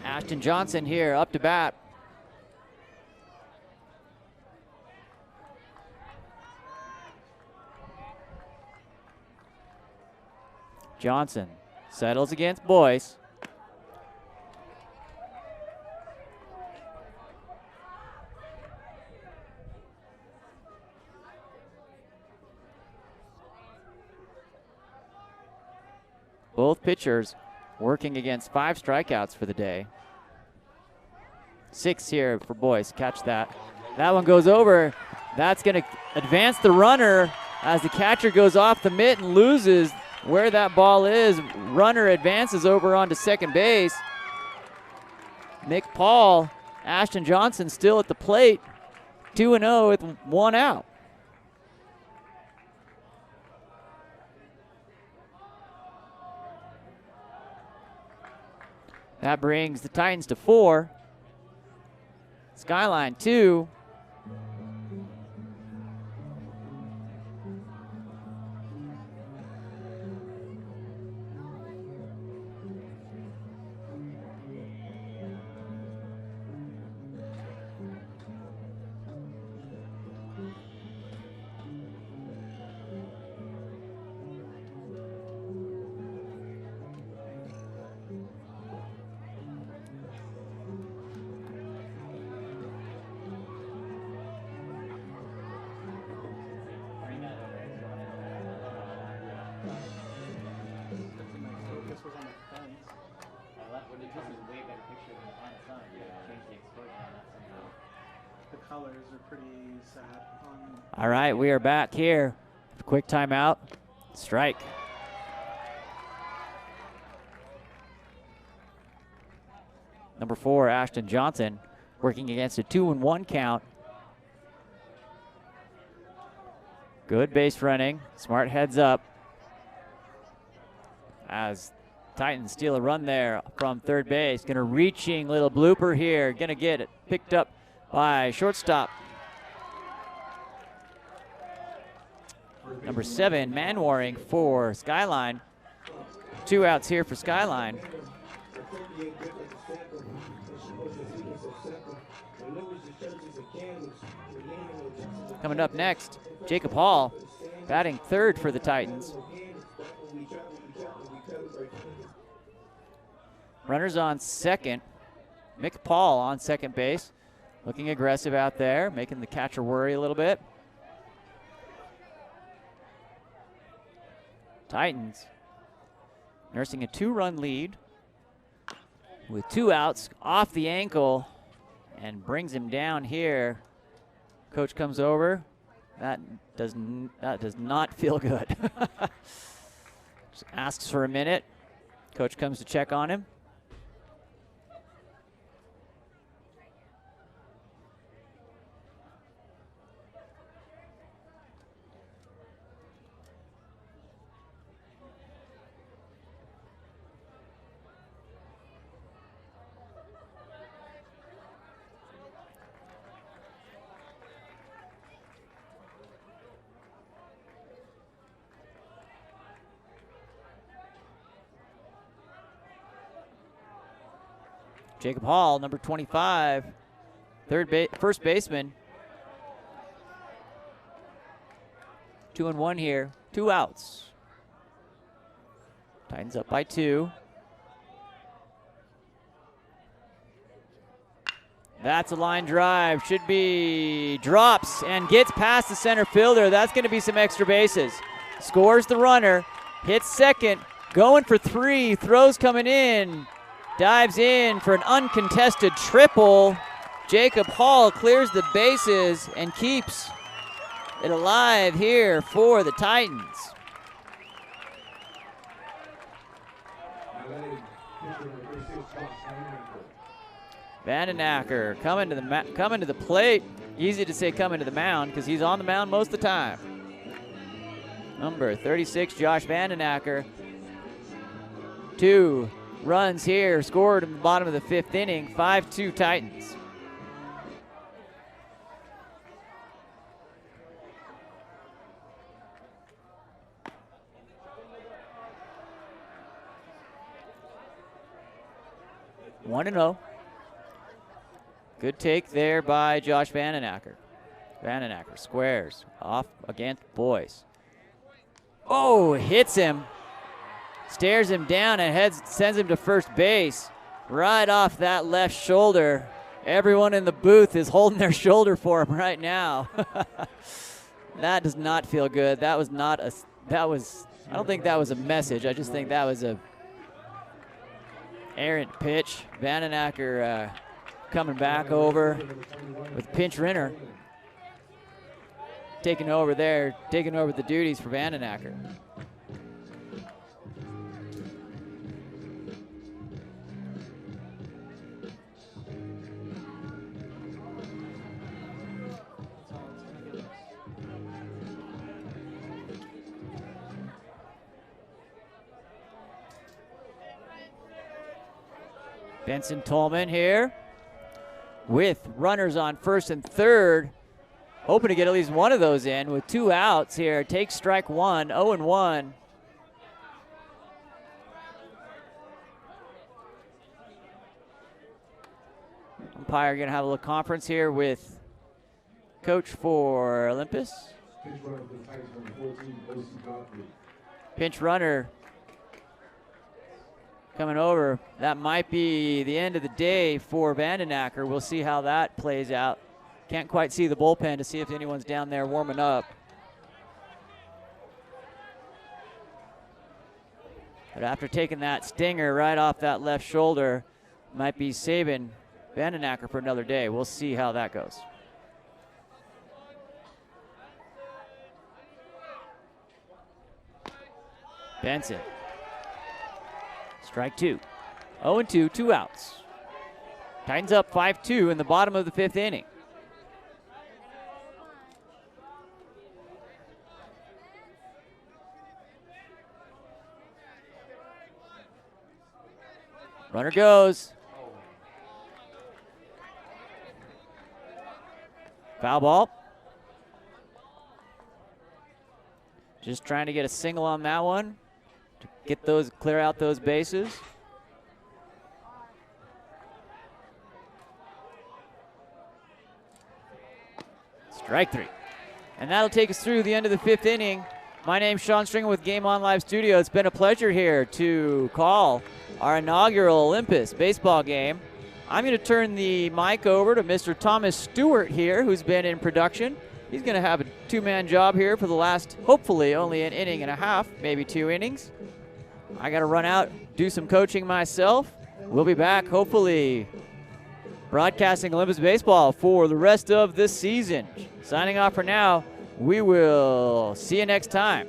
Ashton Johnson here up to bat. Johnson settles against Boyce. Both pitchers working against 5 strikeouts for the day. 6 here for Boyce. Catch that. That one goes over. That's going to advance the runner as the catcher goes off the mitt and loses where that ball is. Runner advances over onto second base. Mick Paul, Ashton Johnson still at the plate. 2-0 with 1 out. That brings the Titans to 4. Skyline 2. All right, we are back here. Quick timeout. Strike. Number 4, Ashton Johnson, working against a 2-1 count. Good base running. Smart heads up. As Titans steal a run there from third base. Gonna reaching little blooper here. Gonna get it picked up by shortstop. Number 7, Manwaring for Skyline. 2 outs here for Skyline. Coming up next, Jacob Hall, batting third for the Titans. Runners on second. Mick Paul on second base. Looking aggressive out there, making the catcher worry a little bit. Titans nursing a 2-run lead with 2 outs off the ankle and brings him down here. Coach comes over. That does not feel good. Just asks for a minute. Coach comes to check on him. Jacob Hall, number 25, first baseman. 2-1 here, 2 outs. Titans up by 2. That's a line drive. Should be drops and gets past the center fielder. That's going to be some extra bases. Scores the runner, hits second, going for 3, throws coming in, dives in for an uncontested triple. Jacob Hall clears the bases and keeps it alive here for the Titans. Vandenacker coming to the plate. Easy to say coming to the mound because he's on the mound most of the time. Number 36, Josh Vandenacker. 2 runs here, scored in the bottom of the 5th inning. 5-2 Titans. One and 0. Good take there by Josh Vandenacker. Vandenacker squares off against Boyce. Oh, hits him. Stares him down and sends him to first base. Right off that left shoulder. Everyone in the booth is holding their shoulder for him right now. That does not feel good. I don't think that was a message. I just think that was a errant pitch. Vandenacker coming back over with pinch runner. Taking over the duties for Vandenacker. Benson Tolman here with runners on first and third. Hoping to get at least one of those in with 2 outs here. Takes strike 1, 0-1. Umpire going to have a little conference here with coach for Olympus. Pinch runner coming over. That might be the end of the day for Vandenacker. We'll see how that plays out. Can't quite see the bullpen to see if anyone's down there warming up. But after taking that stinger right off that left shoulder, might be saving Vandenacker for another day. We'll see how that goes. Benson. Strike 2. 0-2, 2 outs. Titans up 5-2 in the bottom of the 5th inning. Runner goes. Foul ball. Just trying to get a single on that one to clear out those bases. Strike 3. And that'll take us through the end of the 5th inning. My name's Sean Stringer with Game On Live Studio. It's been a pleasure here to call our inaugural Olympus baseball game. I'm going to turn the mic over to Mr. Thomas Stewart here, who's been in production. He's going to have a 2-man job here for the last, hopefully, only an inning and a half, maybe 2 innings. I got to run out, do some coaching myself. We'll be back, hopefully, broadcasting Olympus Baseball for the rest of this season. Signing off for now. We will see you next time.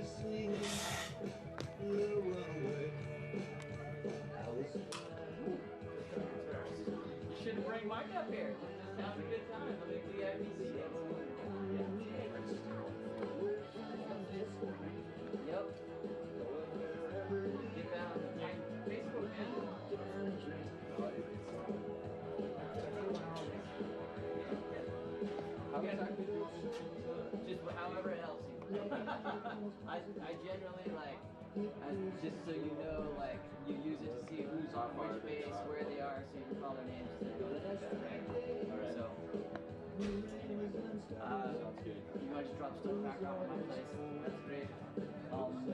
I generally just so you know, you use it to see who's on which base, where they are, so you can all their names to go with us. Alright. So, you might just drop stuff back off at my place. That's great. Hopefully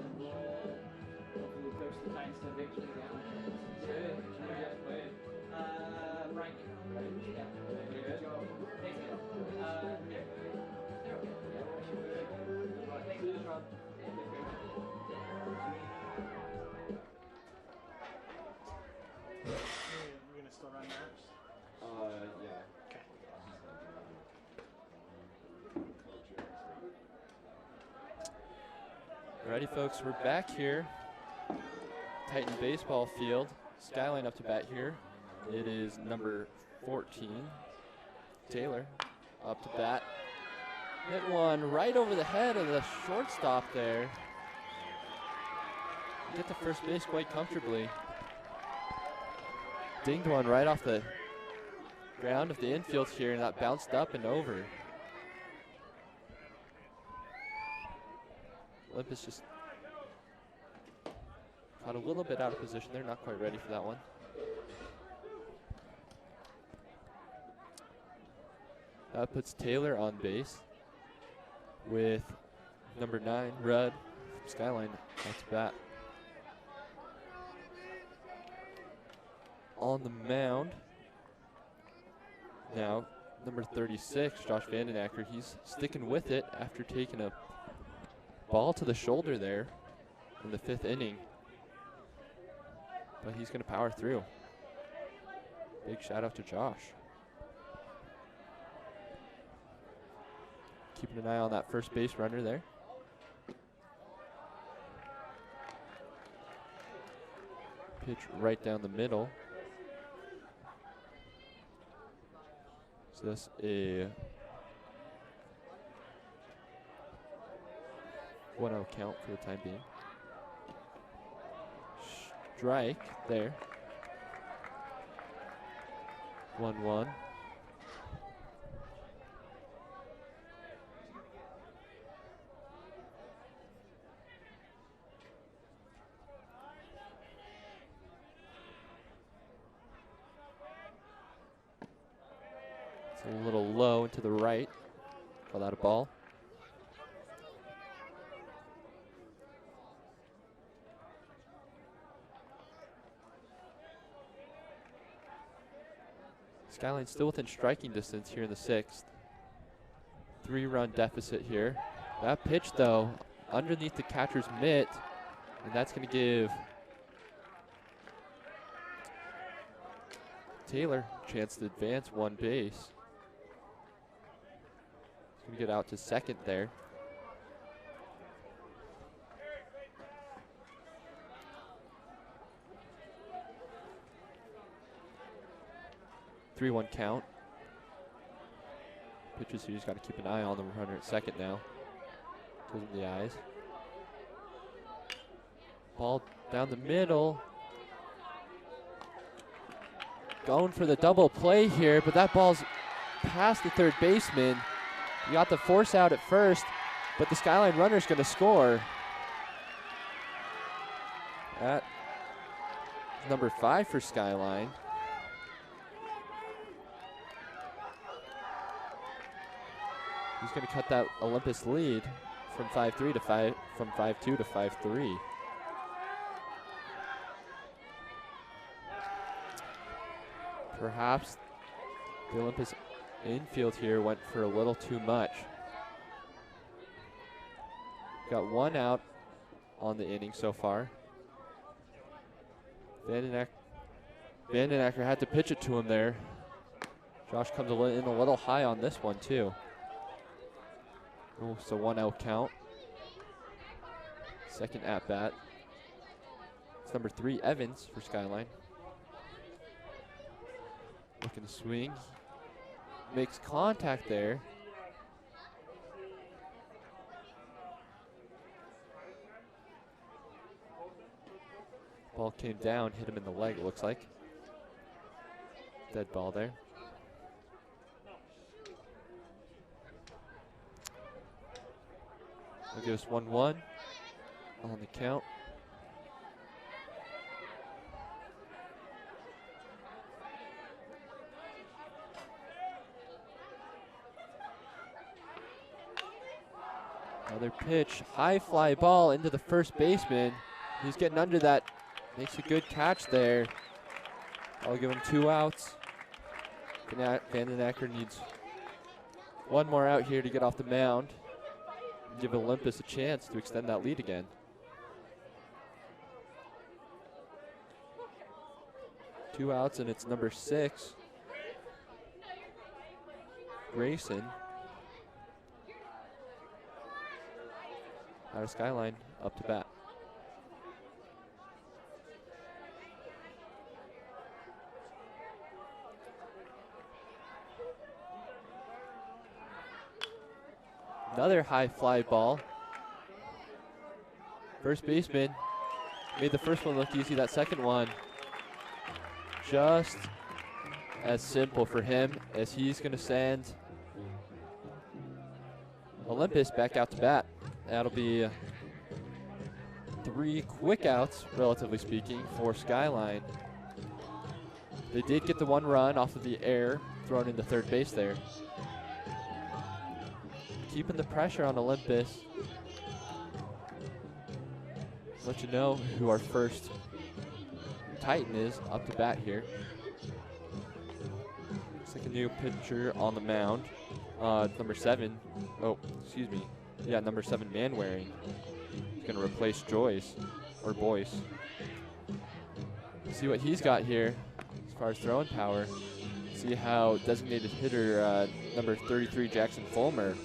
coach the Titans to victory now. Good. Who are you guys playing? Right. Yeah. Good job. Thanks, man. They're okay. Yeah. Thanks, Rob. We're gonna still run maps? Yeah. Okay. Alrighty, folks, we're back here. Titan baseball field. Skyline up to bat here. It is number 14, Taylor, up to bat. Hit one right over the head of the shortstop there. Get to first base quite comfortably. Dinged one right off the ground of the infield here, and that bounced up and over. Olympus just caught a little bit out of position there, not quite ready for that one. That puts Taylor on base with number 9, Rudd from Skyline at the bat. On the mound now, number 36, Josh Vandenacker. He's sticking with it after taking a ball to the shoulder there in the 5th inning. But he's going to power through. Big shout out to Josh. Keeping an eye on that first base runner there. Pitch right down the middle. So that's a 1-0 count for the time being. Strike there. 1-1. It's a little low and to the right. Call that a ball. Skyline still within striking distance here in the 6th. 3-run deficit here. That pitch, though, underneath the catcher's mitt, and that's going to give Taylor a chance to advance 1 base. He's going to get out to second there. Three-one count. Pitches here, he's got to keep an eye on the runner at second now. Closing the eyes. Ball down the middle. Going for the double play here, but that ball's past the third baseman. You got the force out at first, but the Skyline runner's going to score. That's number 5 for Skyline. He's going to cut that Olympus lead from 5-3 to 5-2 to 5-3. Perhaps the Olympus infield here went for a little too much. Got 1 out on the inning so far. Vandenacker had to pitch it to him there. Josh comes in a little high on this one too. Oh, so 1-0 count. Second at bat. It's number 3, Evans for Skyline. Looking to swing. Makes contact there. Ball came down, hit him in the leg, it looks like. Dead ball there. That'll give us 1-1 on the count. Another pitch, high fly ball into the first baseman. He's getting under that, makes a good catch there. I'll give him 2 outs. Van den Acker needs 1 more out here to get off the mound. Give Olympus a chance to extend that lead again. Two outs, and it's number 6, Grayson. Out of Skyline, up to bat. Another high fly ball. First baseman made the first one look easy, that second one just as simple for him, as he's going to send Olympus back out to bat. That'll be 3 quick outs, relatively speaking, for Skyline. They did get the 1 run off of the air thrown into third base there. Keeping the pressure on Olympus. Let you know who our first Titan is up to bat here. Looks like a new pitcher on the mound. Number 7. Oh, excuse me. Yeah, number 7, Manwaring. He's going to replace Joyce, or Boyce. See what he's got here as far as throwing power. See how designated hitter number 33, Jackson Fulmer,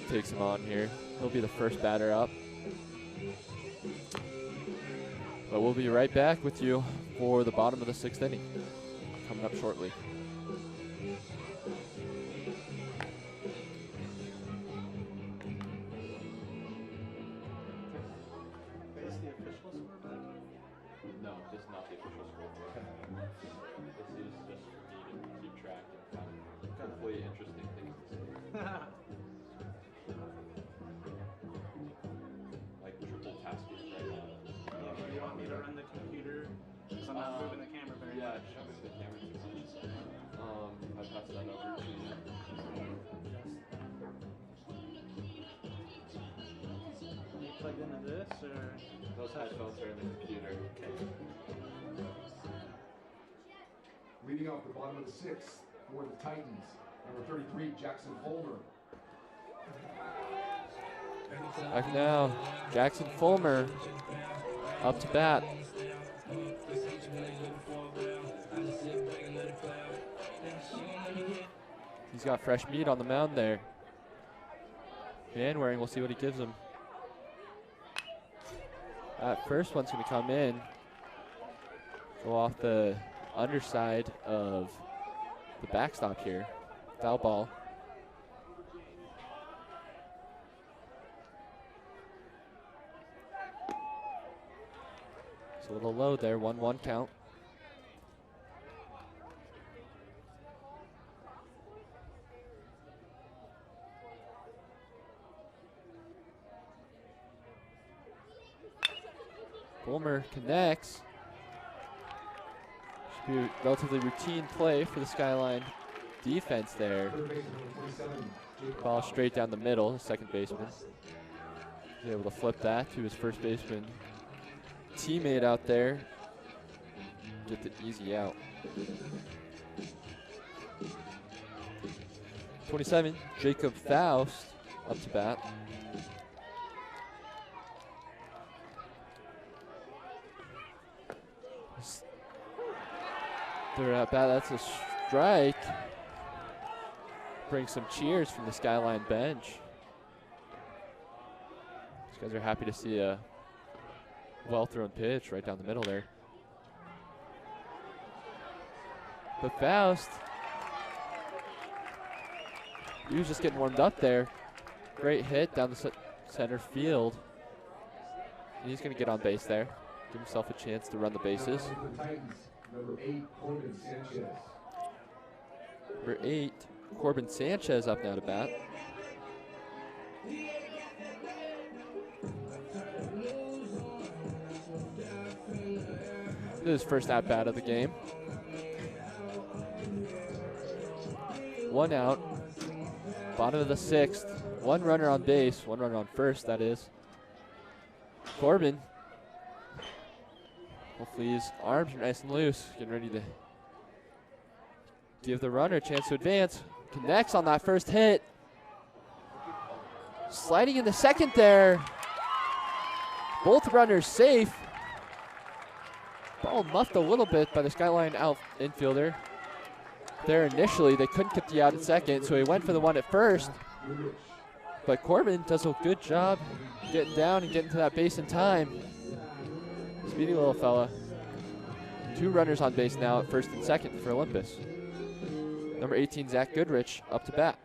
takes him on here. He'll be the first batter up. But we'll be right back with you for the bottom of the 6th inning, coming up shortly. Is the official scoreboard? No, this is not the official scoreboard. This is just for me to keep track and hopefully interesting things to see. Like triple tasking right now. You want me to run the computer? Because I'm not moving the camera very much. Yeah, show me the camera too much. I pass that over to you. Are you plugged into this, or? Those headphones are in the computer. Okay. Leading off the bottom of the 6th for the Titans, number 33, Jackson Fulmer. Back now, Jackson Fulmer up to bat. He's got fresh meat on the mound there. Manwaring, we'll see what he gives him. That first one's going to come in. Go off the underside of the backstop here. Foul ball. It's a little low there, 1-1 count. Fulmer connects. Should be a relatively routine play for the Skyline defense there. Ball straight down the middle, second baseman. He's able to flip that to his first baseman teammate out there. Get the easy out. 27, Jacob Faust up to bat. They're at bat, that's a strike. Bring some cheers from the Skyline bench. These guys are happy to see a well-thrown pitch right down the middle there. But Faust, he was just getting warmed up there. Great hit down the center field. And he's going to get on base there. Give himself a chance to run the bases. Number 8, Corbin Sanchez. Number 8, Corbin Sanchez up now to bat. This is his first at bat of the game. 1 out. Bottom of the 6th, One runner on base, one runner on first, that is. Corbin. Hopefully his arms are nice and loose, getting ready to give the runner a chance to advance. Connects on that first hit. Sliding into second there. Both runners safe. Ball muffed a little bit by the Skyline infielder. There initially, they couldn't get the out at second, so he went for the one at first. But Corbin does a good job getting down and getting to that base in time. Speedy little fella. Two runners on base now at first and second for Olympus. Number 18, Zach Goodrich, up to bat.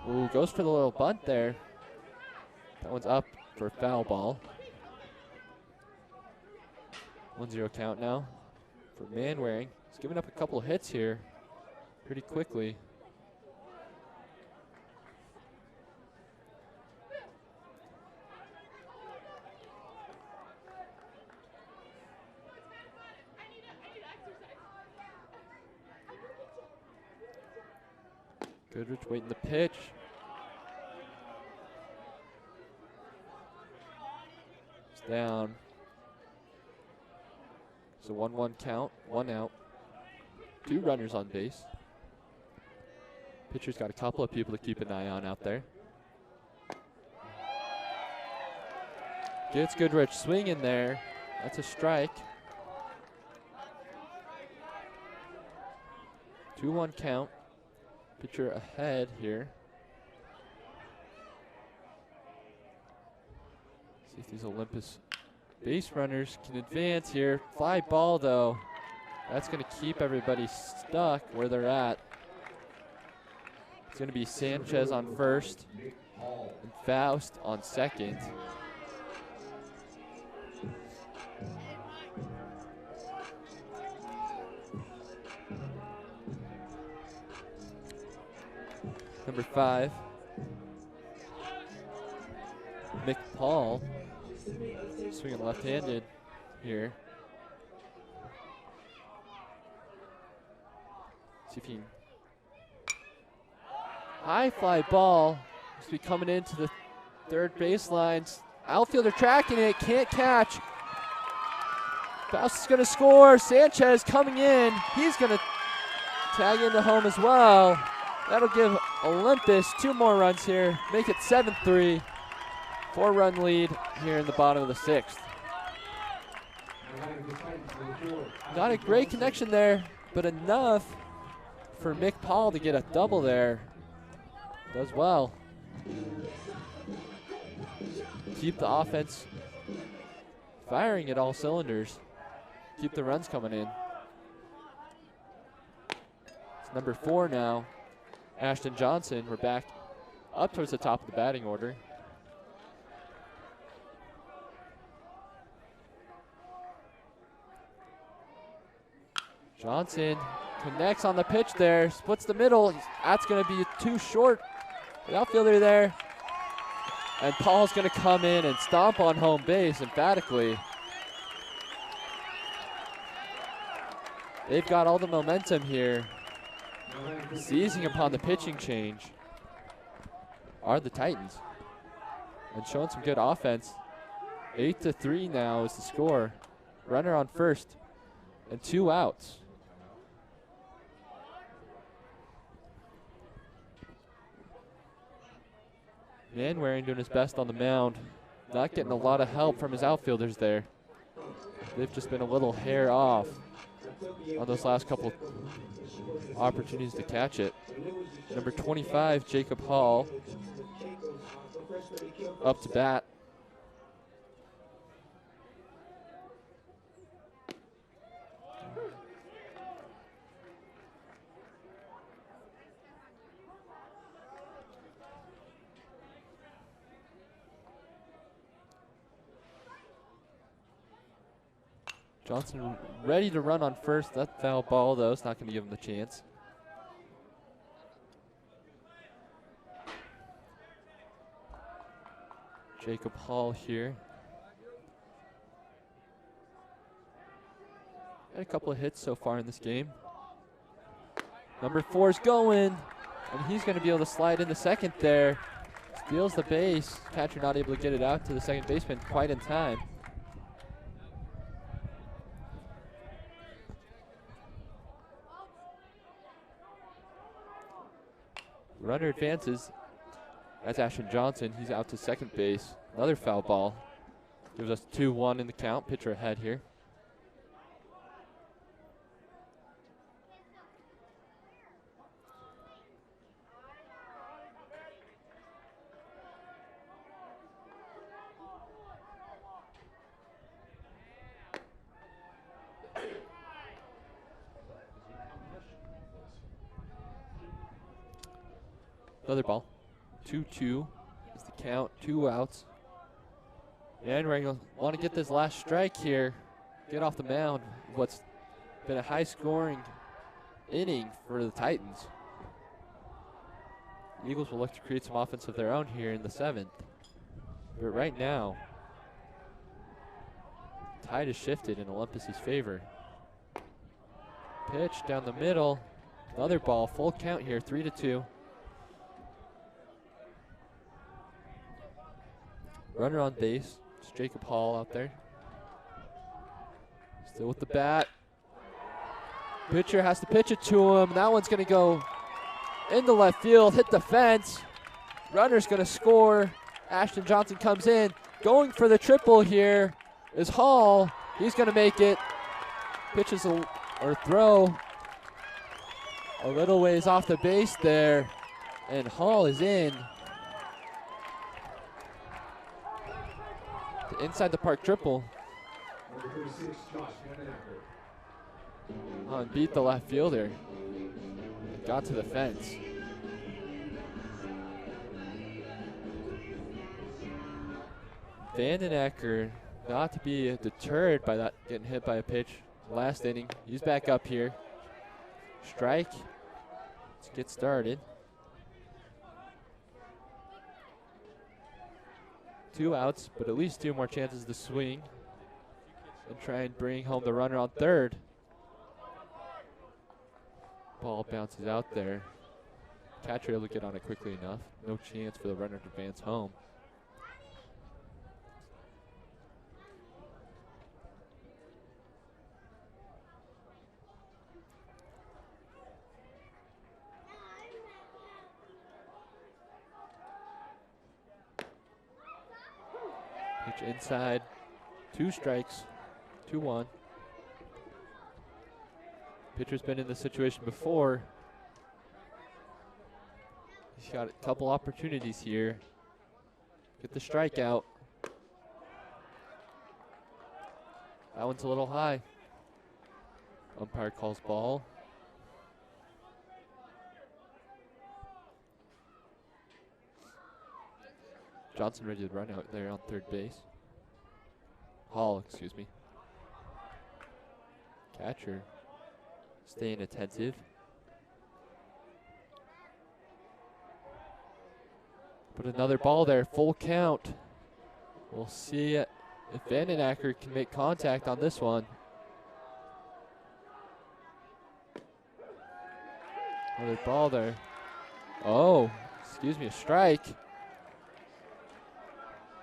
Ooh, goes for the little bunt there. That one's up for a foul ball. 1-0 count now for Manwaring. He's giving up a couple of hits here pretty quickly. Goodrich waiting the pitch. It's down. It's a 1-1 count, 1 out. 2 runners on base. Pitcher's got a couple of people to keep an eye on out there. Gets Goodrich swinging there. That's a strike. 2-1 count. Pitcher ahead here. See if these Olympus base runners can advance here. Fly ball though. That's going to keep everybody stuck where they're at. It's going to be Sanchez on first and Faust on second. Number 5, Mick Paul, swinging left-handed here. See if he can. High fly ball. Must be coming into the third baseline. Outfielder tracking it, can't catch. Faust is going to score. Sanchez coming in. He's going to tag into home as well. That'll give Olympus 2 more runs here, make it 7-3. 4-run lead here in the bottom of the 6th. Not a great connection there, but enough for Mick Paul to get a double there. Does well. Keep the offense firing at all cylinders. Keep the runs coming in. It's number 4 now. Ashton Johnson, we're back up towards the top of the batting order. Johnson connects on the pitch there, splits the middle. That's going to be too short. The outfielder there. And Paul's going to come in and stomp on home base emphatically. They've got all the momentum here. Seizing upon the pitching change are the Titans. And showing some good offense. 8-3 now is the score. Runner on first and 2 outs. Manwaring doing his best on the mound. Not getting a lot of help from his outfielders there. They've just been a little hair off on those last couple opportunities to catch it. Number 25, Jacob Hall, up to bat. Johnson ready to run on first. That foul ball, though, is not going to give him the chance. Jacob Hall here. Had a couple of hits so far in this game. Number 4 is going, and he's going to be able to slide into second there. Steals the base. Catcher not able to get it out to the second baseman quite in time. Runner advances. That's Ashton Johnson. He's out to second base. Another foul ball. Gives us 2-1 in the count. Pitcher ahead here. Another ball. 2-2 is the count. 2 outs. And we're going to want to get this last strike here. Get off the mound. What's been a high-scoring inning for the Titans. The Eagles will look to create some offense of their own here in the 7th. But right now, tide has shifted in Olympus's favor. Pitch down the middle. Another ball. Full count here. 3-2. Runner on base. It's Jacob Hall out there. Still with the bat. Pitcher has to pitch it to him. That one's going to go into left field, hit the fence. Runner's going to score. Ashton Johnson comes in. Going for the triple here is Hall. He's going to make it. Pitches or throw a little ways off the base there. And Hall is in. Inside the park triple. Beat the left fielder. Got to the fence. Vandenacker not to be deterred by that getting hit by a pitch last inning. He's back up here. Strike. Let's get started. 2 outs, but at least 2 more chances to swing and try and bring home the runner on third. Ball bounces out there. Catcher able to get on it quickly enough. No chance for the runner to advance home. Pitch inside. 2 strikes. 2-1. Pitcher's been in this situation before. He's got a couple opportunities here. Get the strikeout. That one's a little high. Umpire calls ball. Johnson ready to run out there on third base. Hall, excuse me. Catcher staying attentive. Put another ball there, full count. We'll see if Vandenacker can make contact on this one. Another ball there. Oh, excuse me, a strike.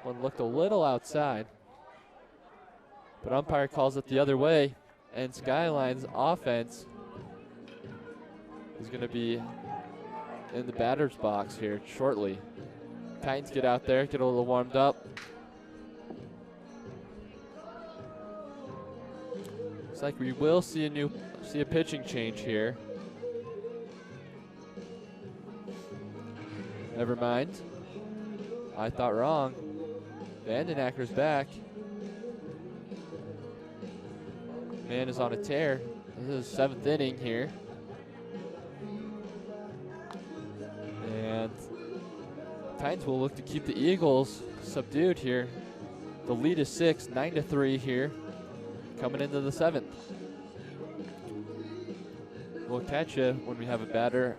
One looked a little outside, but umpire calls it the other way, and Skyline's offense is going to be in the batter's box here shortly. Titans get out there, get a little warmed up. Looks like we will see a pitching change here. Never mind. I thought wrong. Vandenacker's back. Man is on a tear. This is the 7th inning here. And Titans will look to keep the Eagles subdued here. The lead is 6, 9-3 here, coming into the 7th. We'll catch you when we have a batter.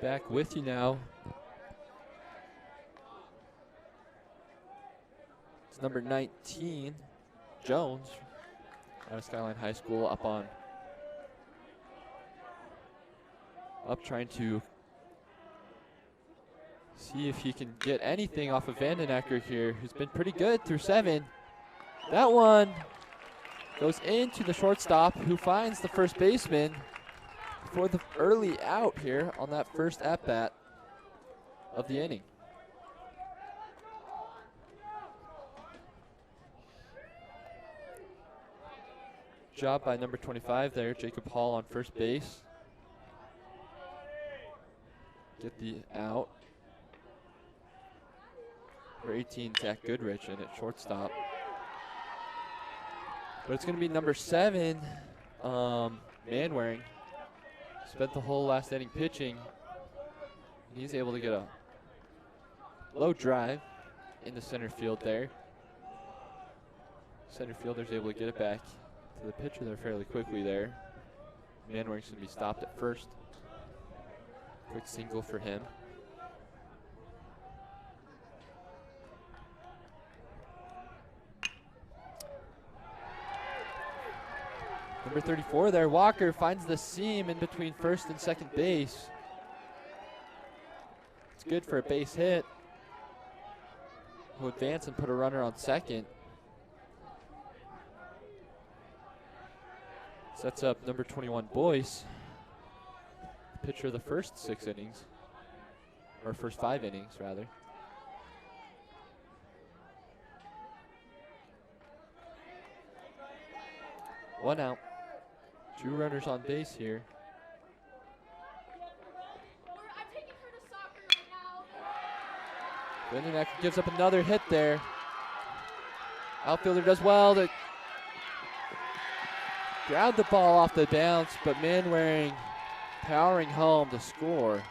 Back with you now. It's number 19, Jones, out of Skyline High School, up trying to see if he can get anything off of Vandenecker here, who's been pretty good through 7. That one goes into the shortstop, who finds the first baseman for the early out here on that first at-bat of the inning. Job by number 25 there, Jacob Hall on first base. Get the out. For 18, Zach Goodrich in at shortstop. But it's going to be number 7, Manwaring. Spent the whole last inning pitching. He's able to get a low drive into center field there. Center fielder's able to get it back to the pitcher there fairly quickly there. Manwaring's going to be stopped at first. Quick single for him. Number 34 there, Walker finds the seam in between first and second base. It's good for a base hit. He'll advance and put a runner on second. Sets up number 21, Boyce, pitcher of the first 6 innings, or first 5 innings rather. One out. 2 runners on base here. Vandenecker gives up another hit there. Outfielder does well to grab the ball off the bounce, but Manwaring powering home to score.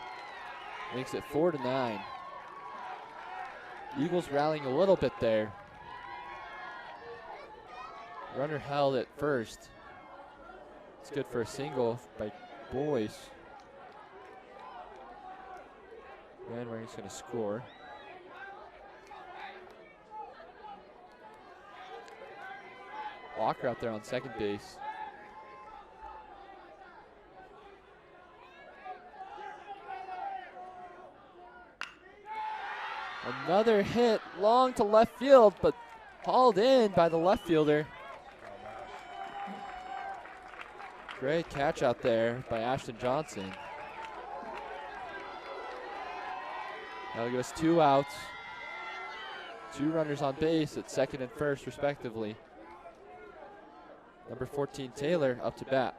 Makes it 4-9. Eagles rallying a little bit there. Runner held at first. It's good for a single by Boyce. Manwaring's going to score. Walker out there on second base. Another hit long to left field, but hauled in by the left fielder. Great catch out there by Ashton Johnson. That'll give us 2 outs. 2 runners on base at second and first, respectively. Number 14, Taylor, up to bat.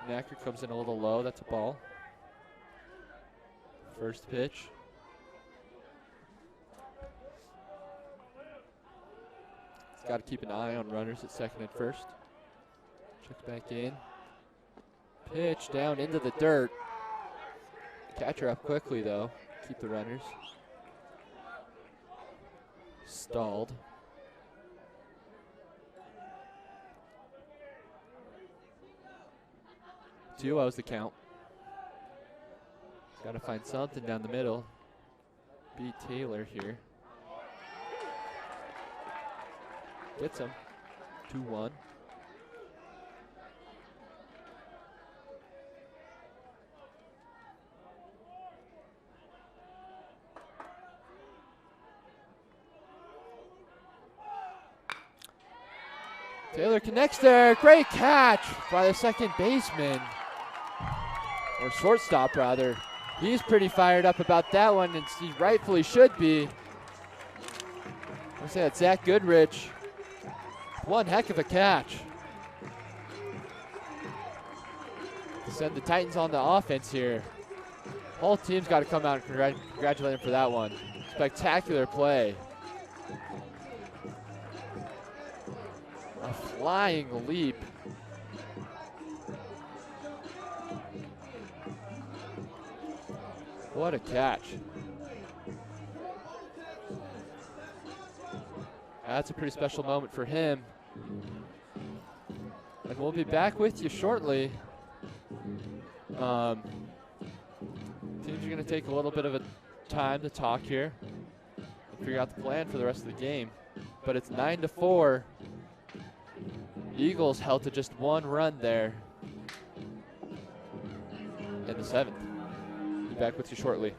Nacker comes in a little low. That's a ball. First pitch. He's got to keep an eye on runners at second and first. Checks back in. Pitch down into the dirt. Catcher up quickly, though. Keep the runners. Stalled. 2-0's the count. Got to find something down the middle. Beat Taylor here. Gets him. 2-1. Taylor connects there. Great catch by the second baseman. Or shortstop, rather. He's pretty fired up about that one, and he rightfully should be. I say that Zach Goodrich. One heck of a catch. To send the Titans on the offense here. Whole team's got to come out and congratulate him for that one. Spectacular play. flying leap. What a catch. That's a pretty special moment for him. And we'll be back with you shortly. Teams are going to take a little bit of a time to talk here and figure out the plan for the rest of the game. But it's 9-4. Eagles held to just one run there in the 7th. Be back with you shortly.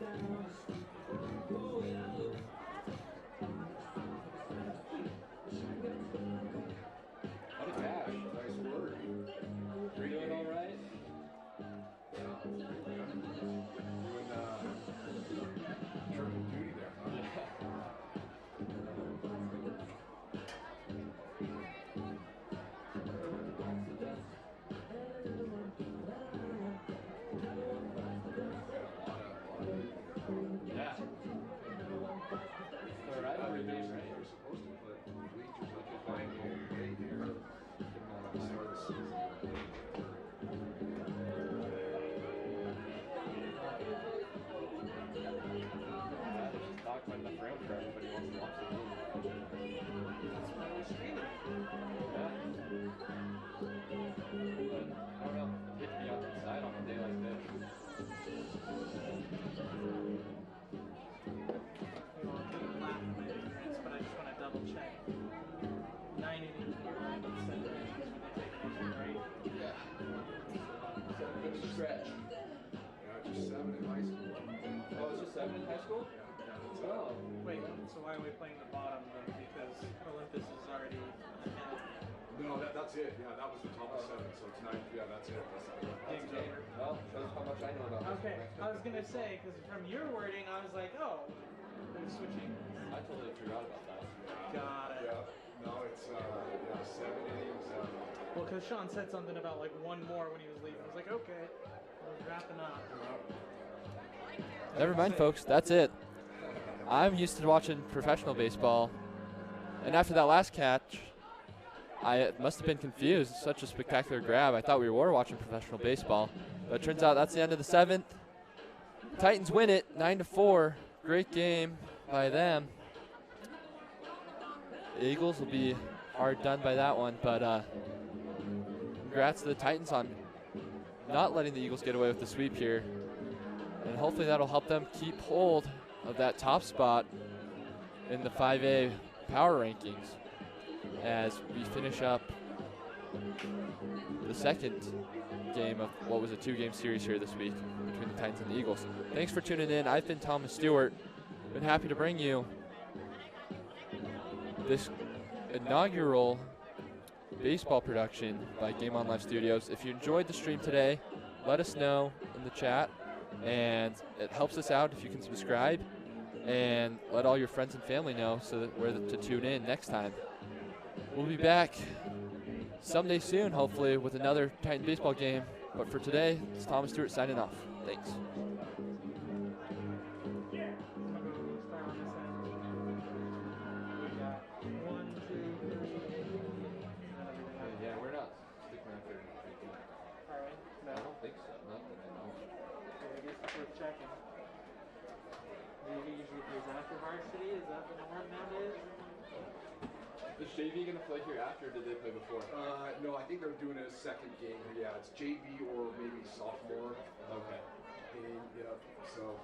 So why are we playing the bottom then? Because Olympus is already ahead. No, that's it. Yeah, that was the top of 7, so it's 9. Yeah, that's it. Game's over. Well, shows how much I know about Okay, I was gonna say, because from your wording, I was like, oh, they're switching. I totally forgot about that. Got it. Yeah. No, it's 7 innings. Well, because Sean said something about like one more when he was leaving. I was like, okay, we're wrapping up. Never mind, folks. That's it. I'm used to watching professional baseball, and after that last catch, I must have been confused. Such a spectacular grab. I thought we were watching professional baseball, but it turns out that's the end of the 7th. Titans win it, 9-4. Great game by them. The Eagles will be hard done by that one, but congrats to the Titans on not letting the Eagles get away with the sweep here, and hopefully that'll help them keep hold of that top spot in the 5A power rankings as we finish up the second game of what was a 2-game series here this week between the Titans and the Eagles. Thanks for tuning in. I've been Thomas Stewart. Been happy to bring you this inaugural baseball production by Game On Live Studios. If you enjoyed the stream today, let us know in the chat. And it helps us out if you can subscribe and let all your friends and family know so that where to tune in next time. We'll be back someday soon, hopefully, with another Titan baseball game. But for today, it's Thomas Stewart signing off. Thanks. Yeah, we're not sticking around for anything. All right. No. I don't think so. Not that I know. I guess it's worth checking. Do you usually plays after varsity? Is that the norm nowadays? Is JV going to play here after, or did they play before? No, I think they're doing a second game. Yeah, it's JV or maybe sophomore. Okay. Game, yeah. So.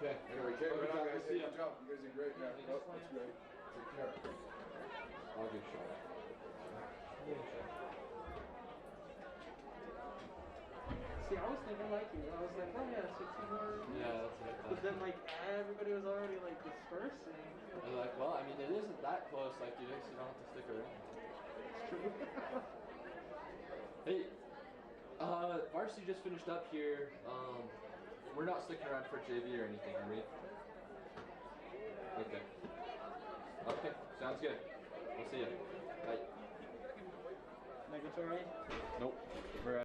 Okay. Anyway, Good right on, guys. See ya. Good job. You guys did great. Yeah. Oh, that's great. Take care. I'll give a shot. See, I was thinking like you. I was like, oh yeah, 16 more. Yeah, that's what I But thought. then like everybody was already like dispersing. I'm like, well, I mean, it isn't that close. Like, you don't have to stick around. It's true. Hey, varsity just finished up here. We're not sticking around for JV or anything, are we? Okay. Okay, sounds good. We'll see you. Bye. Negatory? Nope. We're